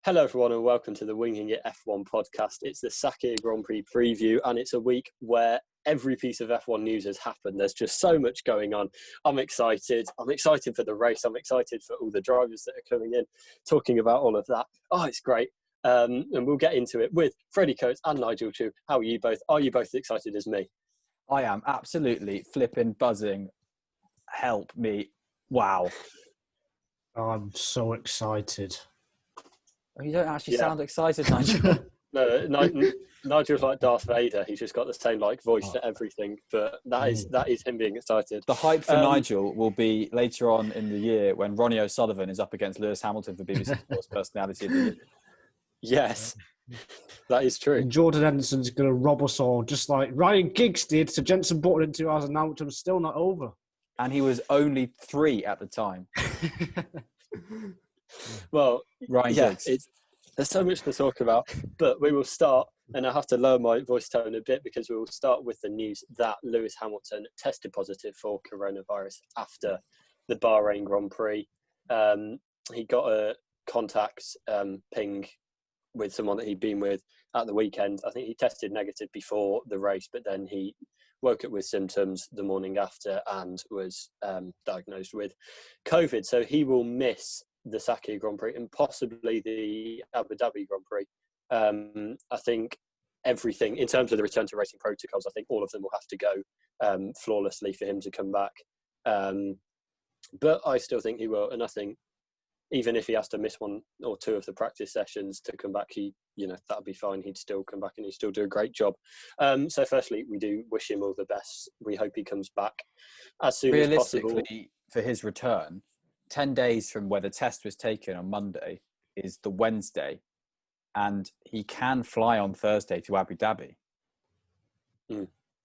Hello everyone and welcome to the Winging It F1 podcast. It's the Sakhir Grand Prix preview and it's a week where every piece of F1 news has happened. There's just so much going on. I'm excited. I'm excited for the race. I'm excited for all the drivers that are coming in, talking about all of that. Oh, it's great. And we'll get into it with Freddie Coates and Nigel Chu. How are you both? Are you both excited as me? I am absolutely flipping buzzing. Help me. Wow. I'm so excited. You don't actually sound excited, Nigel. No, Nigel's like Darth Vader. He's just got the same voice for everything. But that is him being excited. The hype for Nigel will be later on in the year when Ronnie O'Sullivan is up against Lewis Hamilton for BBC Sports Personality of the Year. Yes, that is true. And Jordan Henderson's going to rob us all, just like Ryan Giggs did to Jenson Button in 2009, which I'm still not over. And he was only 3 at the time. Well, Ryan Giggs. There's so much to talk about, but we will start, and I have to lower my voice tone a bit because we will start with the news that Lewis Hamilton tested positive for coronavirus after the Bahrain Grand Prix. He got a contact ping with someone that he'd been with at the weekend. I think he tested negative before the race, but then he woke up with symptoms the morning after and was diagnosed with COVID. So he will miss the Sakhir Grand Prix and possibly the Abu Dhabi Grand Prix. I think everything, in terms of the return to racing protocols, I think all of them will have to go flawlessly for him to come back. But I still think he will. And I think even if he has to miss 1 or 2 of the practice sessions to come back, that'll be fine. He'd still come back and he'd still do a great job. So firstly, we do wish him all the best. We hope he comes back as soon as possible. Realistically, for his return, 10 days from where the test was taken on Monday is the Wednesday, and he can fly on Thursday to Abu Dhabi.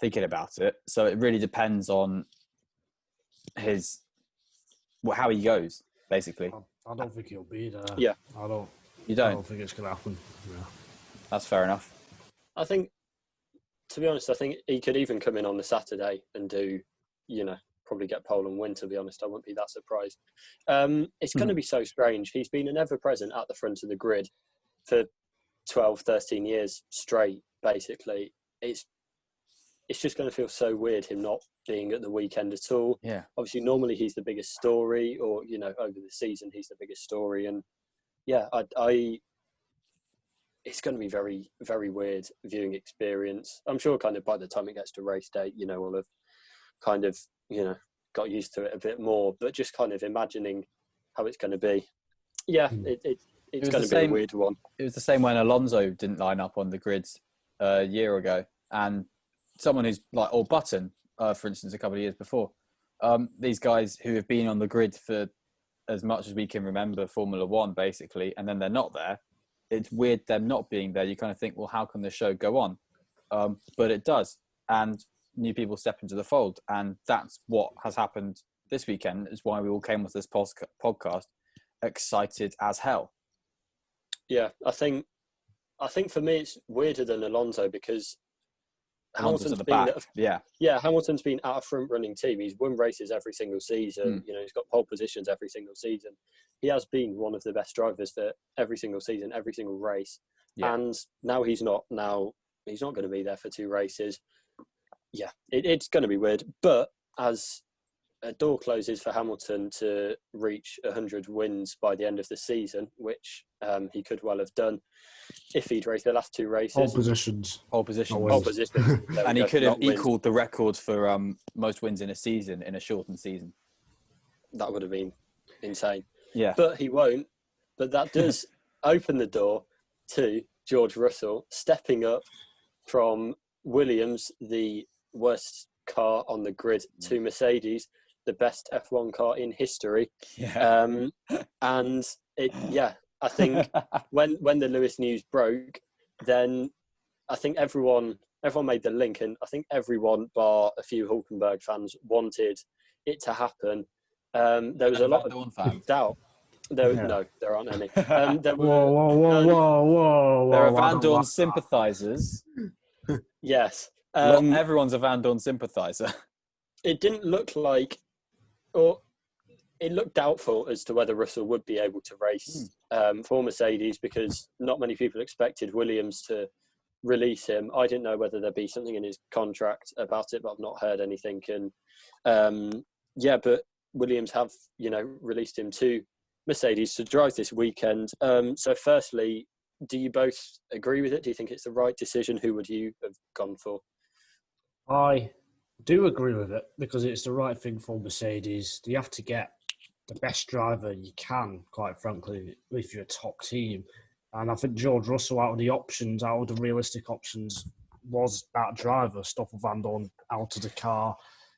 Thinking about it. So it really depends on how he goes, basically. I don't think he'll be there. Yeah. You don't? I don't think it's going to happen. Yeah. That's fair enough. I think, to be honest, I think he could even come in on the Saturday and do, probably get pole and win, to be honest. I wouldn't be that surprised. It's going to be so strange. He's been an ever-present at the front of the grid for 12, 13 years straight, basically. It's just going to feel so weird him not being at the weekend at all. Yeah. Obviously, normally he's the biggest story, or, over the season he's the biggest story. And, yeah, it's going to be very, very weird viewing experience. I'm sure kind of by the time it gets to race day, we'll have kind of, got used to it a bit more, but just kind of imagining how it's going to be. Yeah, it's going to be a weird one. It was the same when Alonso didn't line up on the grids a year ago, and someone who's or Button, for instance, a couple of years before. These guys who have been on the grid for as much as we can remember Formula One, basically, and then they're not there. It's weird them not being there. You kind of think, well, how can the show go on? But it does. And new people step into the fold. And that's what has happened this weekend, is why we all came with this podcast excited as hell. Yeah, I think for me it's weirder than Alonso because Hamilton's been at a front running team. He's won races every single season. He's got pole positions every single season. He has been one of the best drivers for every single season, every single race. Yeah. And now he's not. Now he's not going to be there for 2 races. Yeah, it's going to be weird. But as a door closes for Hamilton to reach 100 wins by the end of the season, which he could well have done if he'd raced the last 2 races. Pole positions. And he could have equalled the record for most wins in a season, in a shortened season. That would have been insane. Yeah. But he won't. But that does open the door to George Russell stepping up from Williams, the worst car on the grid, to Mercedes, the best F1 car in history. Yeah. And I think when the Lewis news broke, then I think everyone made the link, and I think everyone bar a few Hulkenberg fans wanted it to happen. There was a lot of doubt. No, there aren't any. Whoa. There are Van Dorn sympathisers. Yes. Everyone's a Van Dorn sympathiser. It didn't look like, or it looked doubtful as to whether Russell would be able to race for Mercedes, because not many people expected Williams to release him. I didn't know whether there'd be something in his contract about it, but I've not heard anything. And but Williams have, released him to Mercedes to drive this weekend. So firstly, do you both agree with it? Do you think it's the right decision? Who would you have gone for? I do agree with it because it's the right thing for Mercedes. You have to get the best driver you can, quite frankly, if you're a top team. And I think George Russell, out of the realistic options, was that driver. Stoffel Vandoorne out of the car,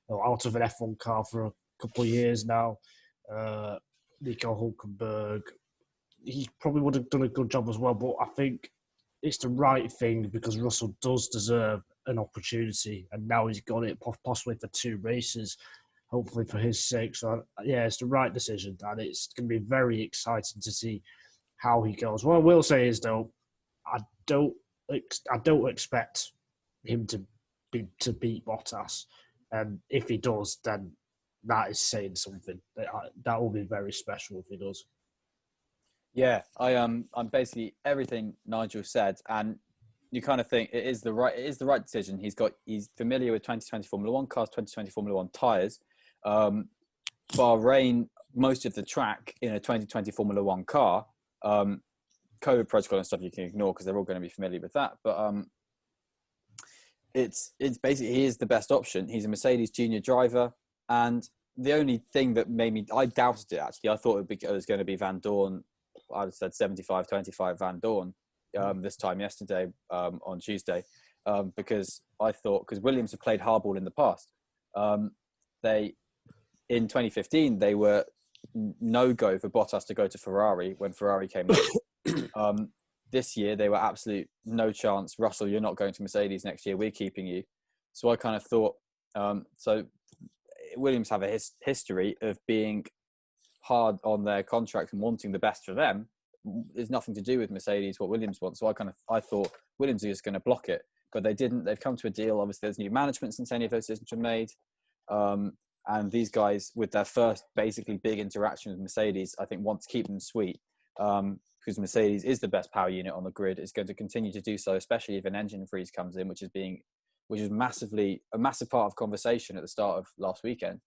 or out of an F1 car for a couple of years now. Nico Hulkenberg, he probably would have done a good job as well, but I think it's the right thing because Russell does deserve an opportunity, and now he's got it possibly for 2 races, hopefully for his sake. So, yeah, it's the right decision, and it's going to be very exciting to see how he goes. What I will say is, though, I don't expect him to beat Bottas, and if he does, then that is saying something. That will be very special if he does. Yeah, I'm basically everything Nigel said, and you kind of think it is the right decision. He's familiar with 2020 Formula One cars, 2020 Formula One tyres. Bahrain, most of the track in a 2020 Formula One car, COVID protocol and stuff you can ignore because they're all going to be familiar with that. But it's basically he is the best option. He's a Mercedes junior driver, and the only thing that I doubted it actually. I thought it was going to be Vandoorne. I would have said 75-25 Vandoorne this time yesterday on Tuesday because Williams have played hardball in the past. In 2015 they were no-go for Bottas to go to Ferrari when Ferrari came up. This year they were absolute no chance. Russell, you're not going to Mercedes next year. We're keeping you. So I kind of thought. So Williams have a history of being hard on their contract and wanting the best for them. There's nothing to do with Mercedes what Williams wants. So I thought Williams is going to block it, but they didn't. They've come to a deal. Obviously, there's new management since any of those decisions were made. And these guys, with their first basically big interaction with Mercedes, I think want to keep them sweet because Mercedes is the best power unit on the grid. It's going to continue to do so, especially if an engine freeze comes in, which is a massive part of conversation at the start of last weekend.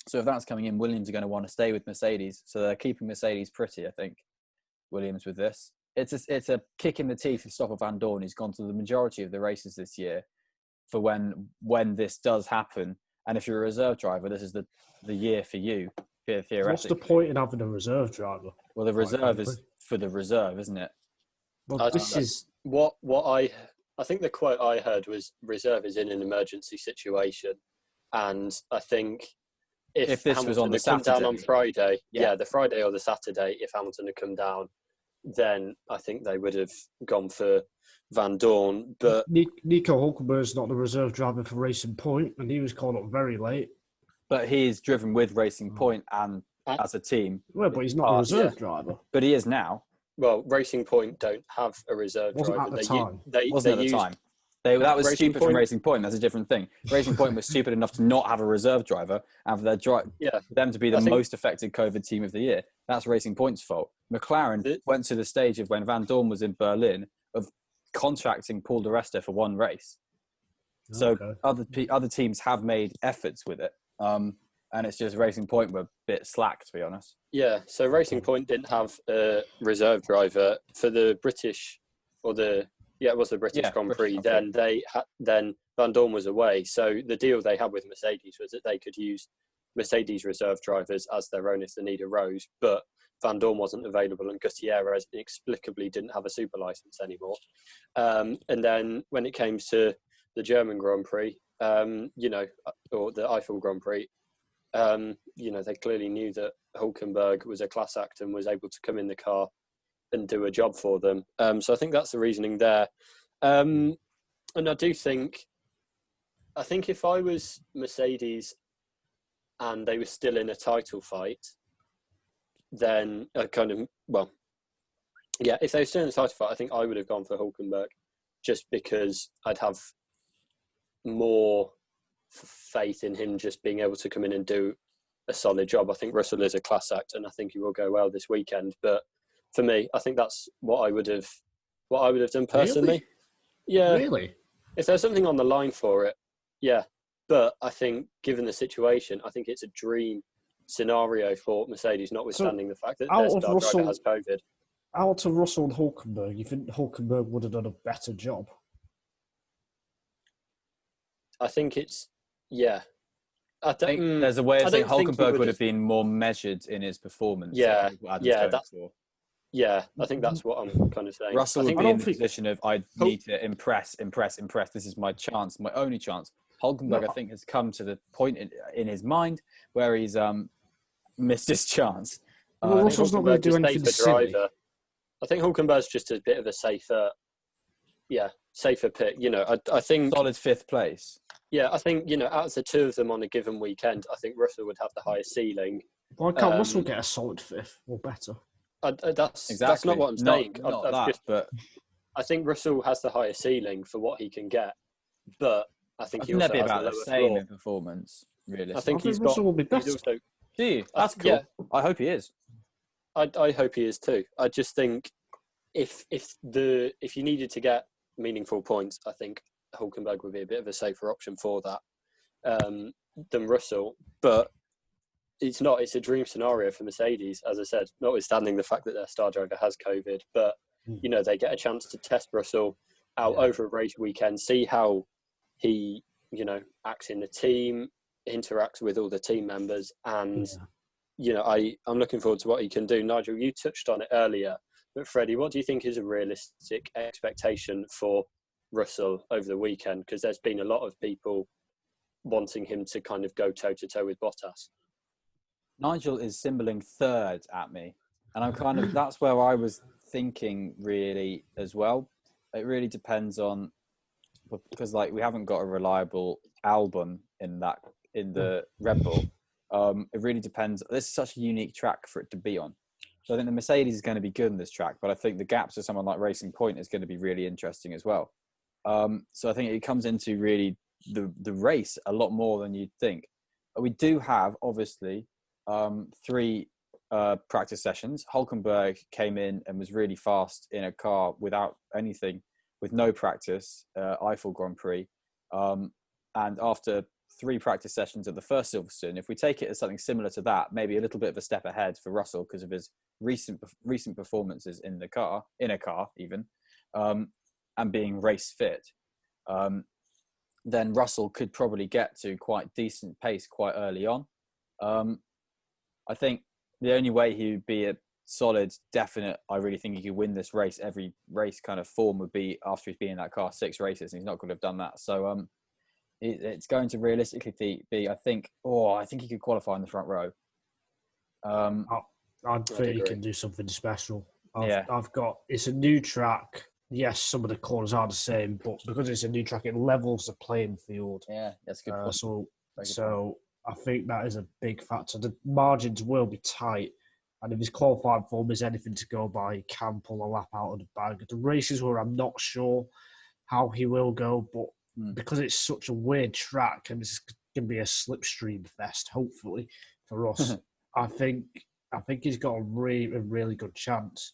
So if that's coming in, Williams are going to want to stay with Mercedes. So they're keeping Mercedes pretty, I think, Williams with this. It's a kick in the teeth of Stoffel Vandoorne, who's gone to the majority of the races this year for when this does happen. And if you're a reserve driver, this is the year for you, theoretically. What's the point in having a reserve driver? Well, the reserve is for the reserve, isn't it? Well, this is... What I think the quote I heard was reserve is in an emergency situation. And I think if this Hamilton was on the Saturday, come down on Friday, the Friday or the Saturday, if Hamilton had come down, then I think they would have gone for Vandoorne. But Nico Hulkenberg's not the reserve driver for Racing Point, and he was called up very late. But he's driven with Racing Point and as a team. Well, but he's not a reserve driver. But he is now. Well, Racing Point don't have a reserve driver. At the time. Wasn't at the time. That was stupid from Racing Point. That's a different thing. Racing Point was stupid enough to not have a reserve driver and for them to be the most affected COVID team of the year. That's Racing Point's fault. McLaren went to the stage of when Vandoorne was in Berlin of contracting Paul di Resta for one race. So other teams have made efforts with it. And it's just Racing Point were a bit slack, to be honest. Yeah, so Racing Point didn't have a reserve driver for the British, it was the British Grand Prix. Then Vandoorne was away. So the deal they had with Mercedes was that they could use Mercedes reserve drivers as their own if the need arose. But Vandoorne wasn't available, and Gutierrez inexplicably didn't have a super license anymore. And then when it came to the German Grand Prix, or the Eiffel Grand Prix, they clearly knew that Hulkenberg was a class act and was able to come in the car and do a job for them. So I think that's the reasoning there. And I think if I was Mercedes and they were still in a title fight, then if they were still in a title fight, I think I would have gone for Hulkenberg just because I'd have more faith in him just being able to come in and do a solid job. I think Russell is a class act, and I think he will go well this weekend. But for me, I think that's what I would have done personally. Really? Yeah. Really? If there's something on the line for it, yeah. But I think, given the situation, I think it's a dream scenario for Mercedes, notwithstanding the fact that their star driver has COVID. Out of Russell and Hulkenberg, you think Hulkenberg would have done a better job? I think there's a way of saying Hulkenberg would have been more measured in his performance. Yeah, I think that's what I'm kind of saying. Russell would be in the position of, I need to impress. This is my chance, my only chance. Hulkenberg, I think, has come to the point in his mind where he's missed his chance. Russell's not going to do anything silly. I think Hulkenberg's just a bit of a safer pick. I think solid 5th place. Yeah, I think, out of the two of them on a given weekend, I think Russell would have the highest ceiling. Why can't Russell get a solid 5th or better? That's not what I'm saying. But I think Russell has the highest ceiling for what he can get, but I think he also be has about the the same floor. in performance. Really, I think Russell will be better. Also, do you? That's cool. Yeah. I hope he is. I hope he is too. I just think if you needed to get meaningful points, I think Hulkenberg would be a bit of a safer option for that than Russell. But it's not. It's a dream scenario for Mercedes, as I said, notwithstanding the fact that their star driver has COVID. But, they get a chance to test Russell out over a race weekend, see how he, acts in the team, interacts with all the team members. And, I'm looking forward to what he can do. Nigel, you touched on it earlier. But Freddie, what do you think is a realistic expectation for Russell over the weekend? Because there's been a lot of people wanting him to kind of go toe-to-toe with Bottas. Nigel is symboling 3rd at me. And I'm that's where I was thinking really as well. It really depends on, because we haven't got a reliable Albon in the Red Bull. It really depends. This is such a unique track for it to be on. So I think the Mercedes is going to be good on this track, but I think the gaps to someone like Racing Point is going to be really interesting as well. So I think it comes into really the race a lot more than you'd think. We do have, obviously, 3 practice sessions. Hulkenberg came in and was really fast in a car without anything, with no practice, Eiffel Grand Prix. And after 3 practice sessions at the first Silverstone, if we take it as something similar to that, maybe a little bit of a step ahead for Russell because of his recent performances in a car even, and being race fit, then Russell could probably get to quite decent pace quite early on. I think the only way he would be a solid, definite, I really think he could win this race, every race kind of form, would be after he's been in that car 6 races, and he's not going to have done that. So it's going to realistically be, I think he could qualify in the front row. I think he can do something special. It's a new track. Yes, some of the corners are the same, but because it's a new track, it levels the playing field. Yeah, that's a good point. So I think that is a big factor. The margins will be tight, and if his qualifying form is anything to go by, he can pull a lap out of the bag. The races where I'm not sure how he will go, but because it's such a weird track and it's going to be a slipstream fest, hopefully, for us, I think he's got a really good chance.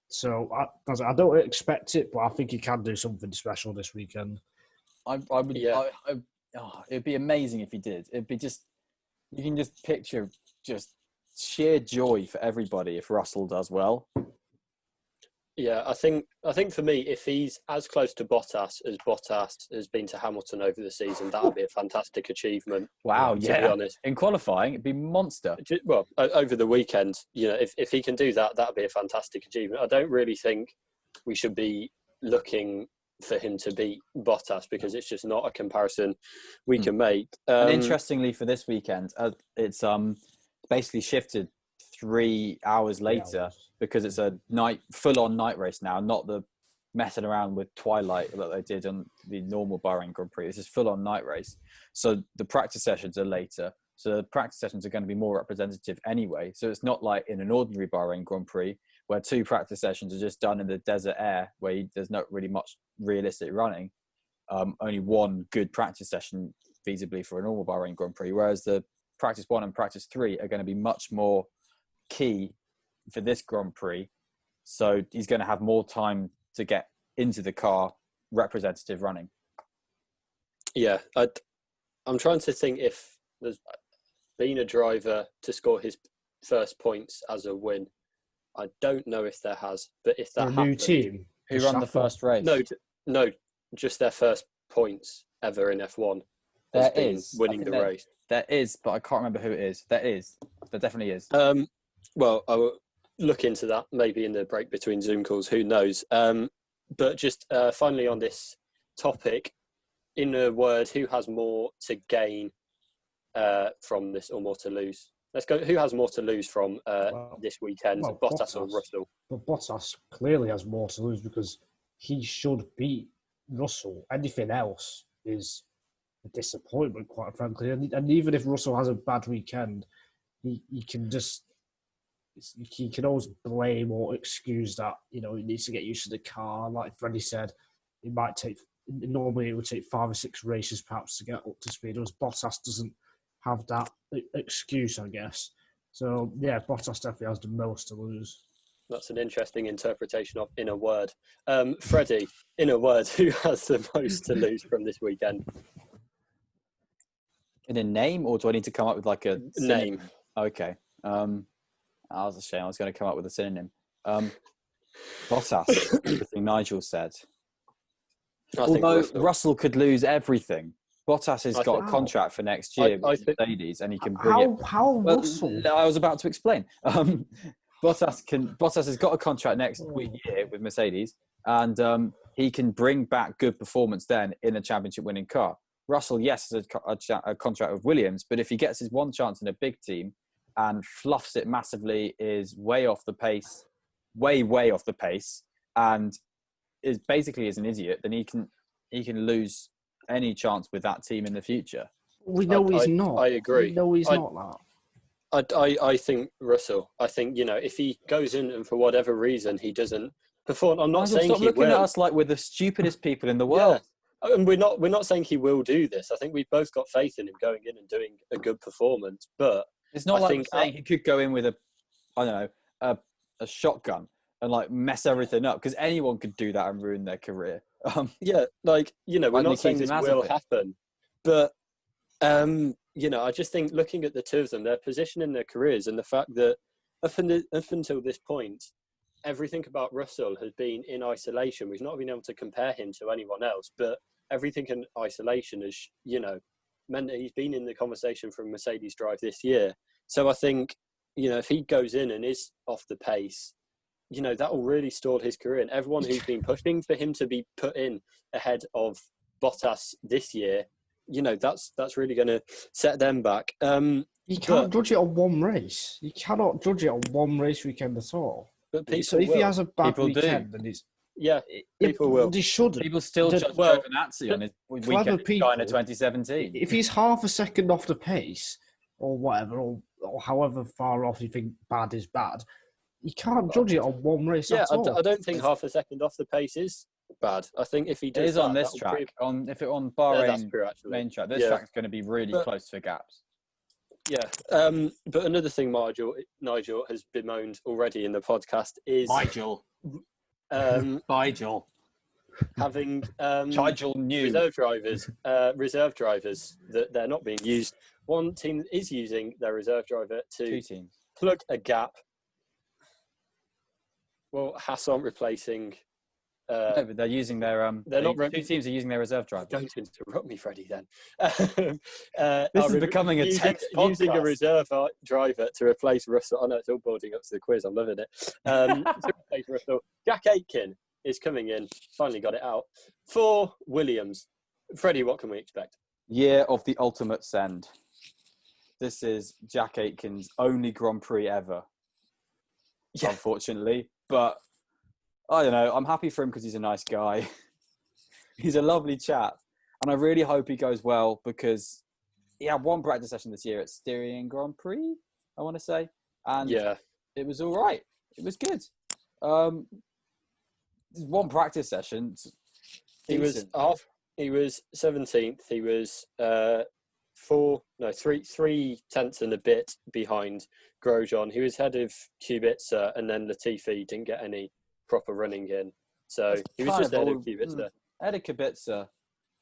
So I don't expect it, but I think he can do something special this weekend. It'd be amazing if he did. It'd be you can just picture just sheer joy for everybody if Russell does well. Yeah, I think for me, if he's as close to Bottas as Bottas has been to Hamilton over the season, that would be a fantastic achievement. Wow, to be honest. In qualifying, it'd be monster. Well, over the weekend, if he can do that, that'd be a fantastic achievement. I don't really think we should be looking for him to beat Bottas because it's just not a comparison we can make. And interestingly, for this weekend, it's basically shifted 3 hours later because it's a full-on night race now, not the messing around with twilight that they did on the normal Bahrain Grand Prix. This is full-on night race. So the practice sessions are later. So the practice sessions are going to be more representative anyway. So it's not like in an ordinary Bahrain Grand Prix where 2 practice sessions are just done in the desert air where there's not really much realistic running. Only 1 good practice session feasibly for a normal Bahrain Grand Prix, whereas the practice 1 and practice 3 are going to be much more key for this Grand Prix. So he's going to have more time to get into the car representative running. Yeah, I'm trying to think if there's been a driver to score his first points as a win. I don't know if there has, but if that For a new happened, team. Who ran the first race? No, just their first points ever in F1 There has been is. winning the race. There is, but I can't remember who it is. There definitely is. Well, I will look into that maybe in the break between Zoom calls. Who knows? But just finally on this topic, in a word, who has more to gain from this or more to lose? Let's go. Who has more to lose from this weekend, Bottas or Russell? But Bottas clearly has more to lose because he should beat Russell. Anything else is a disappointment, quite frankly. And even if Russell has a bad weekend, he can always blame or excuse that, he needs to get used to the car. Like Freddie said, normally it would take 5 or 6 races perhaps to get up to speed. Whereas Bottas doesn't have that excuse, I guess. So, yeah, Bottas definitely has the most to lose. That's an interesting interpretation of in a word. Freddie, in a word, who has the most to lose from this weekend? In a name, or do I need to come up with like a name? Okay. That was a shame. I was going to come up with a synonym. Bottas, everything Nigel said. Although Russell could lose everything. Bottas has got a contract for next year with Mercedes, and he can bring it. How Russell? I was about to explain. Bottas has got a contract next year with Mercedes, and he can bring back good performance then in a championship-winning car. Russell, yes, has a contract with Williams, but if he gets his one chance in a big team and fluffs it massively, is way off the pace, way off the pace, and is basically is an idiot, then he can lose any chance with that team in the future. We know he's not. I agree. We know he's not that. I think Russell. I think if he goes in and for whatever reason he doesn't perform, I'm not saying stop he looking will. at us like we're the stupidest people in the world. Yeah. And we're not saying he will do this. I think we've both got faith in him going in and doing a good performance. But it's not like we're saying he could go in with a shotgun and like mess everything up, because anyone could do that and ruin their career. We're not saying this will happen, but I just think looking at the two of them, their position in their careers, and the fact that up until this point, everything about Russell has been in isolation. We've not been able to compare him to anyone else, but everything in isolation has, meant that he's been in the conversation from Mercedes drive this year. So I think, if he goes in and is off the pace, that will really stall his career. And everyone who's been pushing for him to be put in ahead of Bottas this year, that's really going to set them back. You can't judge it on one race. You cannot judge it on one race weekend at all. But if he has a bad weekend, then it's... Yeah, people will. They shouldn't. People still judge Giovinazzi on his weekend in 2017. If he's half a second off the pace, or whatever, or however far off you think bad is bad, you can't judge it on one race at all. I don't think half a second off the pace is bad. I think if he does on this track, on Bahrain main track, this track is going to be really close to gaps. Yeah, but another thing Nigel has bemoaned already in the podcast is Nigel. Having Nigel knew reserve drivers that they're not being used. One team is using their reserve driver to plug a gap. Well, Haas aren't replacing. No, but they're using their. Two teams are using their reserve driver. Don't interrupt me, Freddie. Then this is becoming a text podcast. Using a reserve driver to replace Russell. Oh no, it's all boarding up to the quiz. I'm loving it. To replace Russell, Jack Aitken is coming in. Finally got it out for Williams. Freddie, what can we expect? Year of the ultimate send. This is Jack Aitken's only Grand Prix ever. Yeah. Unfortunately, but. I don't know. I'm happy for him because he's a nice guy. He's a lovely chap. And I really hope he goes well, because he had one practice session this year at Styrian Grand Prix, I want to say. And it was all right. It was good. One practice session. He was 17th. He was three tenths and a bit behind Grosjean, who was ahead of Kubica, and then Latifi didn't get any proper running in. So he was just ahead of Kubica. Ahead of Kubica,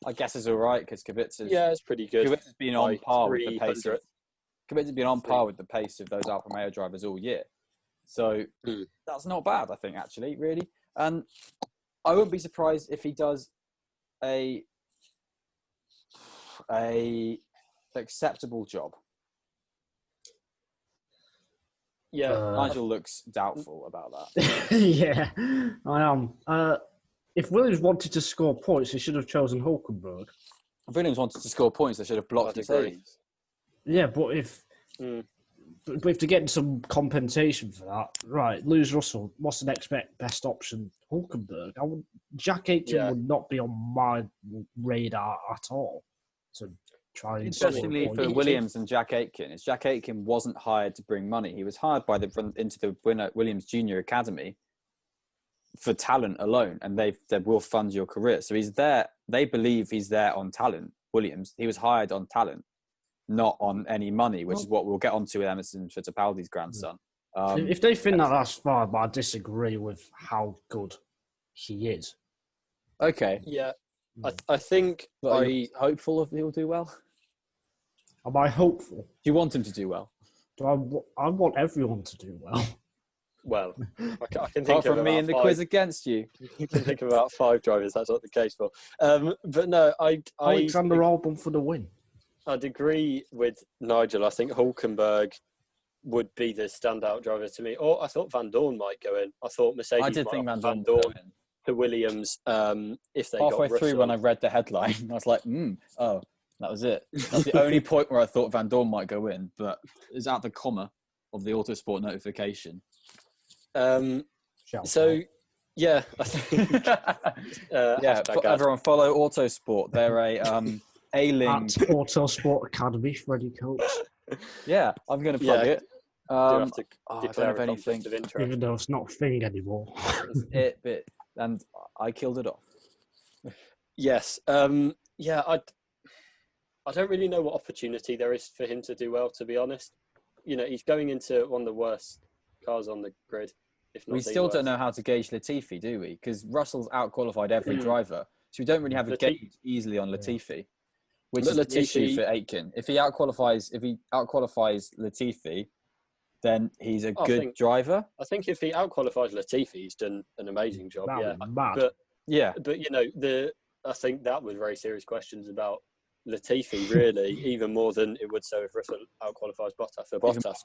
I guess is all right because Kubica's it's pretty good. Kubica's been on par with the pace. Kubica's been on par with the pace of those Alfa Romeo drivers all year. So that's not bad, I think, actually, really. And I wouldn't be surprised if he does a acceptable job. Yeah, Nigel looks doubtful about that. Yeah, I am. If Williams wanted to score points, he should have chosen Hulkenberg. If Williams wanted to score points, they should have blocked Mercedes. Yeah, but if to get some compensation for that, right, lose Russell, what's the next best option? Hulkenberg. Jack Aitken would not be on my radar at all to try and Interestingly for Williams and Jack Aitken, is Jack Aitken wasn't hired to bring money. He was hired by into the Williams Junior Academy for talent alone, and they will fund your career. So he's there. They believe he's there on talent. Williams, he was hired on talent, not on any money, which is what we'll get onto with Emerson Fittipaldi's grandson. If they think that's fine, but I disagree with how good he is. Okay. Yeah, I think. Are you hopeful if he'll do well? Am I hopeful? Do you want him to do well? I want everyone to do well. Well, I can think apart from me in the quiz against you. You can think of about 5 drivers. That's not the case for. But no, Alexander Albon for the win. I'd agree with Nigel. I think Hulkenberg would be the standout driver to me. Or I thought Van Dorn might go in. I thought Mercedes. I did think Van Dorn to Williams. If they halfway got through when I read the headline, I was like, oh, that was it. That's the only point where I thought Van Dorn might go in, but it's at the comma of the Autosport notification. So, yeah, I think. Everyone follow Autosport. They're a ailing at Autosport Academy, Freddie Coach. Yeah, I'm going to plug it. I don't have anything, even though it's not a thing anymore. And I killed it off. Yes. I don't really know what opportunity there is for him to do well, to be honest. He's going into one of the worst cars on the grid. We still don't know how to gauge Latifi, do we? Because Russell's out-qualified every driver. So we don't really have a gauge easily on Latifi, which is the issue for Aitken. If he out-qualifies Latifi, then he's a good driver. I think if he out-qualifies Latifi, he's done an amazing job. But I think that would raise serious questions about Latifi, really, even more than it would so if Russell out-qualifies Bottas.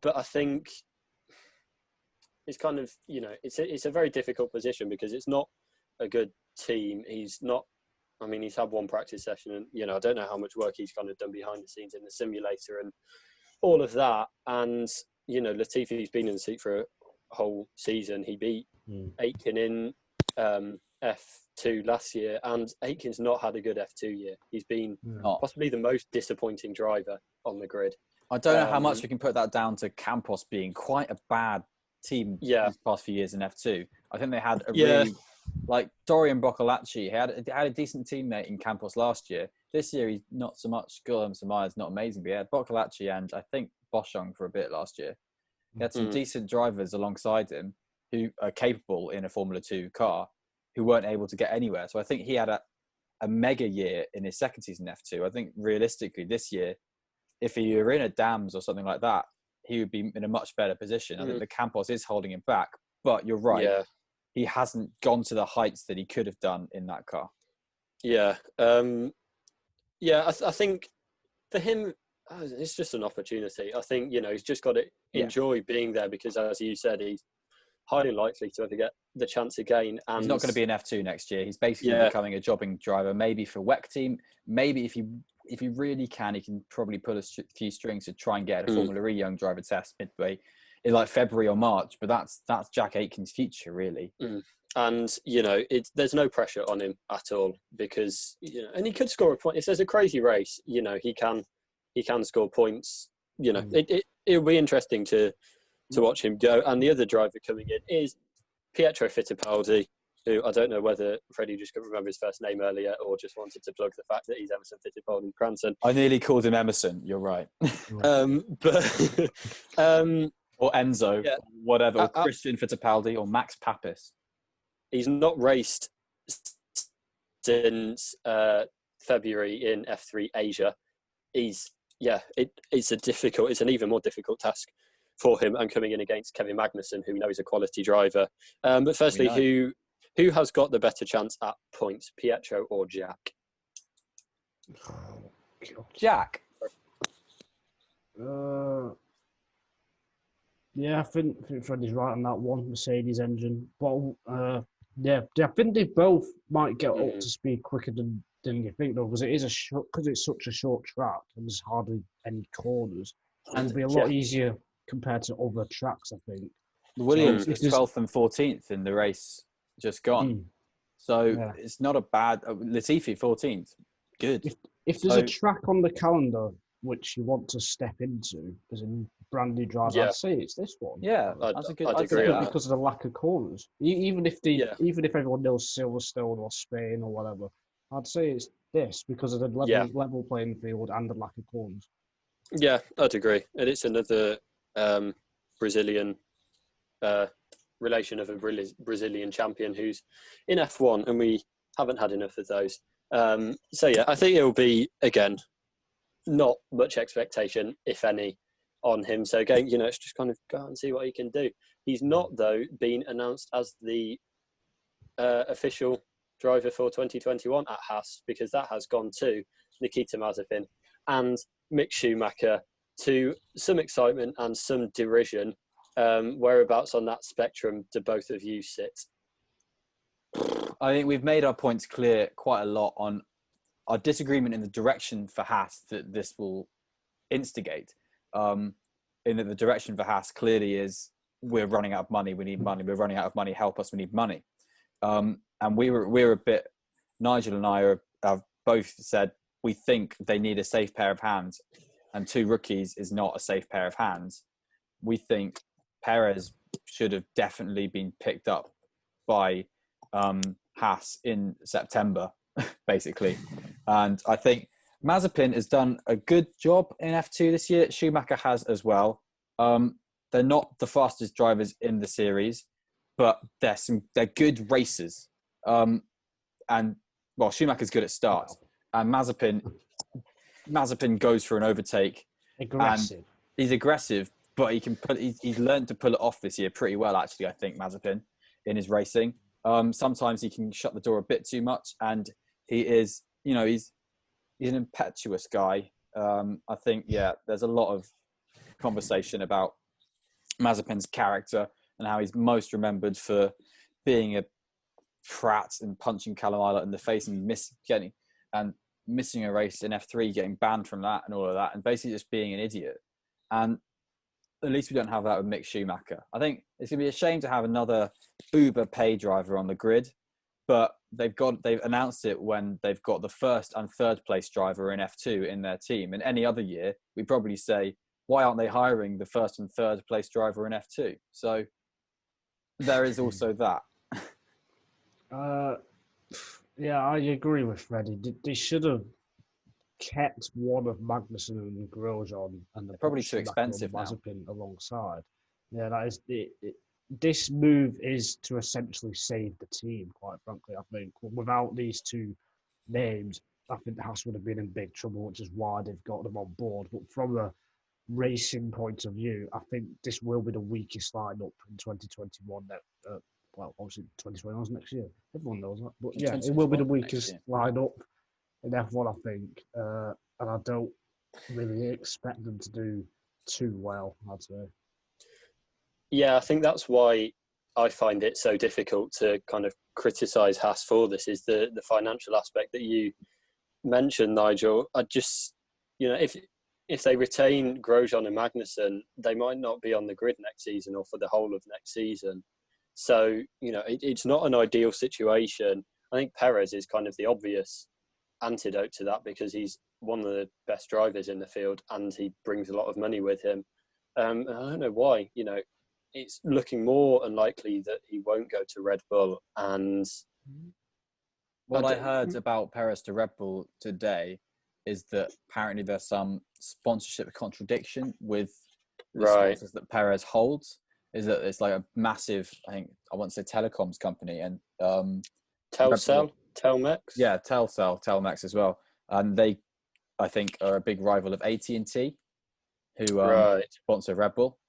But I think it's kind of, it's a very difficult position because it's not a good team. He's had one practice session and, I don't know how much work he's kind of done behind the scenes in the simulator and all of that. And, Latifi's been in the seat for a whole season. He beat Aitken in F2 last year, and Aitken's not had a good F2 year. He's been possibly the most disappointing driver on the grid. I don't know how much we can put that down to Campos being quite a bad team these past few years in F2. I think they had a really, like Dorian Boccolacci, had a decent teammate in Campos last year. This year, he's not so much. Guillaume Samaya's not amazing, but he had Boccolacci and I think Boschung for a bit last year. He had some decent drivers alongside him who are capable in a Formula 2 car who weren't able to get anywhere. So I think he had a mega year in his second season F2. I think realistically this year, if he were in a Dams or something like that, he would be in a much better position. I think the Campos is holding him back, but you're right. Yeah. He hasn't gone to the heights that he could have done in that car. Yeah. I think for him, it's just an opportunity. I think, he's just got to enjoy being there because, as you said, he's highly likely to ever get the chance again. And he's not going to be an F2 next year. He's basically becoming a jobbing driver, maybe for WEC team. Maybe if he really can, he can probably pull a few strings to try and get a Formula E young driver test midway in like February or March. But that's Jack Aitken's future, really. And, there's no pressure on him at all because, and he could score a point. If there's a crazy race, he can score points. It'll be interesting to watch him go. And the other driver coming in is Pietro Fittipaldi. who I don't know whether Freddie just couldn't remember his first name earlier or just wanted to plug the fact that he's Emerson Fittipaldi's grandson. I nearly called him Emerson. You're right. But or Enzo, yeah, whatever, or Christian Fittipaldi, or Max Papis. He's not raced since February in F3 Asia. It's an even more difficult task for him, and coming in against Kevin Magnussen, who we know is a quality driver. But firstly, who has got the better chance at points, Pietro or Jack? Jack. Yeah, I think Freddie's right on that one. Mercedes engine, but yeah, I think they both might get up to speed quicker than you think, though, because it's such a short track and there's hardly any corners. And it'll be a lot easier compared to other tracks, I think. Williams was 12th and 14th in the race just gone. So it's not a bad... Latifi, 14th. Good. If there's a track on the calendar which you want to step into as a brand new driver, I'd say it's this one. Yeah, I'd agree with that. Because of the lack of corners. Even if everyone knows Silverstone or Spain or whatever, I'd say it's this because of the level playing field and the lack of corners. Yeah, I'd agree. And it's another Brazilian relation of a Brazilian champion who's in F1, and we haven't had enough of those. So yeah, I think it'll be, again, not much expectation, if any, on him. So again, it's just kind of go out and see what he can do. He's not, though, been announced as the official driver for 2021 at Haas, because that has gone to Nikita Mazepin and Mick Schumacher, to some excitement and some derision. Whereabouts on that spectrum do both of you sit? I think we've made our points clear quite a lot on our disagreement in the direction for Haas that this will instigate. In that the direction for Haas clearly is, we're running out of money, we need money, we're running out of money, help us, we need money. And we're a bit, Nigel and I have both said we think they need a safe pair of hands, and 2 rookies is not a safe pair of hands. We think Perez should have definitely been picked up by Haas in September, basically. And I think Mazepin has done a good job in F2 this year. Schumacher has as well. They're not the fastest drivers in the series, but they're good racers. And Schumacher's good at starts, and Mazepin goes for an overtake. Aggressive. He's aggressive, but he's learned to pull it off this year pretty well, actually, I think, Mazepin, in his racing. Sometimes he can shut the door a bit too much, and he is, he's an impetuous guy. I think, there's a lot of conversation about Mazepin's character and how he's most remembered for being a prat and punching Callum Ilott in the face and missing a race in F3, getting banned from that and all of that, and basically just being an idiot. And at least we don't have that with Mick Schumacher. I think it's going to be a shame to have another Uber pay driver on the grid, but they've announced it when they've got the first and third place driver in F2 in their team. And any other year, we'd probably say, why aren't they hiring the first and third place driver in F2? So there is also that. Yeah, I agree with Freddie. They should have kept one of Magnussen and Grosjean, and they're probably too expensive now. Mazepin alongside. Yeah, that is this move is to essentially save the team. Quite frankly, I think without these 2 names, I think Haas would have been in big trouble, which is why they've got them on board. But from a racing point of view, I think this will be the weakest lineup in 2021. Obviously 2021 is next year. Everyone knows that. But yeah, it will be the weakest lineup in F1, I think. And I don't really expect them to do too well, I'd say. Yeah, I think that's why I find it so difficult to kind of criticise Haas for this, is the financial aspect that you mentioned, Nigel. I just, if they retain Grosjean and Magnussen, they might not be on the grid next season or for the whole of next season. So, it's not an ideal situation. I think Perez is kind of the obvious antidote to that, because he's one of the best drivers in the field and he brings a lot of money with him. I don't know why, it's looking more unlikely that he won't go to Red Bull. And what I heard about Perez to Red Bull today is that apparently there's some sponsorship contradiction with the sponsors that Perez holds. Is that it's like a massive, I want to say telecoms company, and Telcel, Telmex. Yeah, Telmex as well. And they, I think, are a big rival of AT&T, who sponsor Red Bull.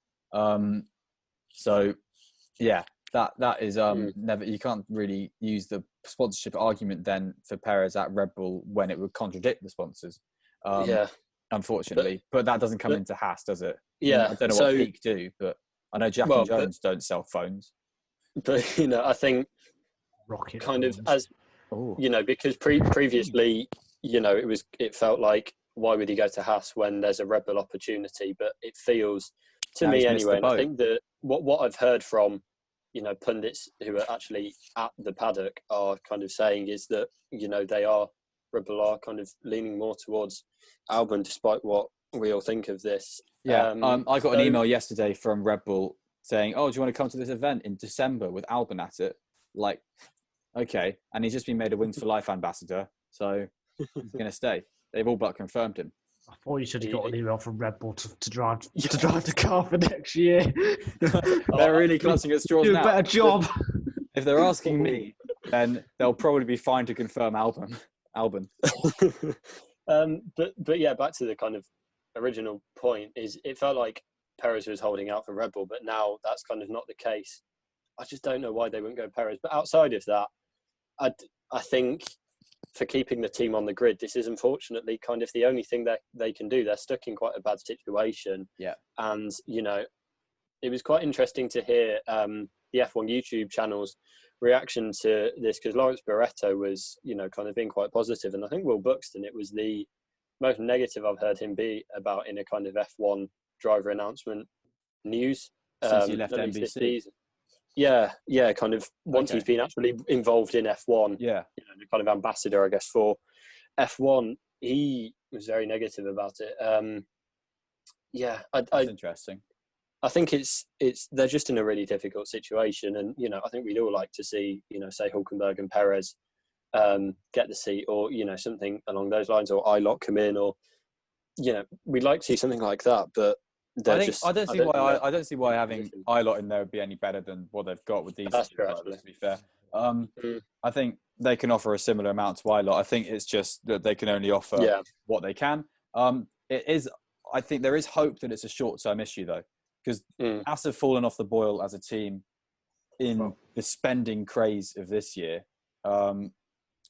So, yeah, that is never. You can't really use the sponsorship argument then for Perez at Red Bull when it would contradict the sponsors. Unfortunately, but that doesn't come into Haas, does it? Yeah, I don't know what Peak do, but I know Jack and Jones don't sell phones. But I think rocket kind phones. of as because previously, it felt like, why would he go to Haas when there's a Red Bull opportunity? But it feels to me anyway, and I think that what I've heard from pundits who are actually at the paddock are kind of saying is that Red Bull are kind of leaning more towards Albon, despite what we all think of this. Yeah, I got an email yesterday from Red Bull saying, "Oh, do you want to come to this event in December with Albon at it?" Like, okay, and he's just been made a Wings for Life ambassador, so he's going to stay. They've all but confirmed him. I thought you said he got an email from Red Bull to drive the car for next year. They're really clutching at straws now. Do a better job. If they're asking me, then they'll probably be fine to confirm Albon. But yeah, back to the kind of original point, is it felt like Perez was holding out for Red Bull, but now that's kind of not the case. I just don't know why they wouldn't go Perez. But outside of that, I think for keeping the team on the grid, this is unfortunately kind of the only thing that they can do. They're stuck in quite a bad situation. Yeah. And, it was quite interesting to hear the F1 YouTube channel's reaction to this, because Lawrence Barretto was, kind of being quite positive. And I think Will Buxton, it was the most negative I've heard him be about in a kind of F1 driver announcement news. Since he left NBC. Yeah, kind of once he's been actually involved in F1, the kind of ambassador, I guess, for F1, he was very negative about it. That's interesting. I think they're just in a really difficult situation, and I think we'd all like to see say Hülkenberg and Perez get the seat, or something along those lines, or Ilott come in, or we'd like to see something like that, but I don't see why having Ilott in there would be any better than what they've got with these drivers, to be fair. I think they can offer a similar amount to Ilott. I think it's just that they can only offer what they can. I think there is hope that it's a short-term issue, though, because Haas have fallen off the boil as a team in the spending craze of this year.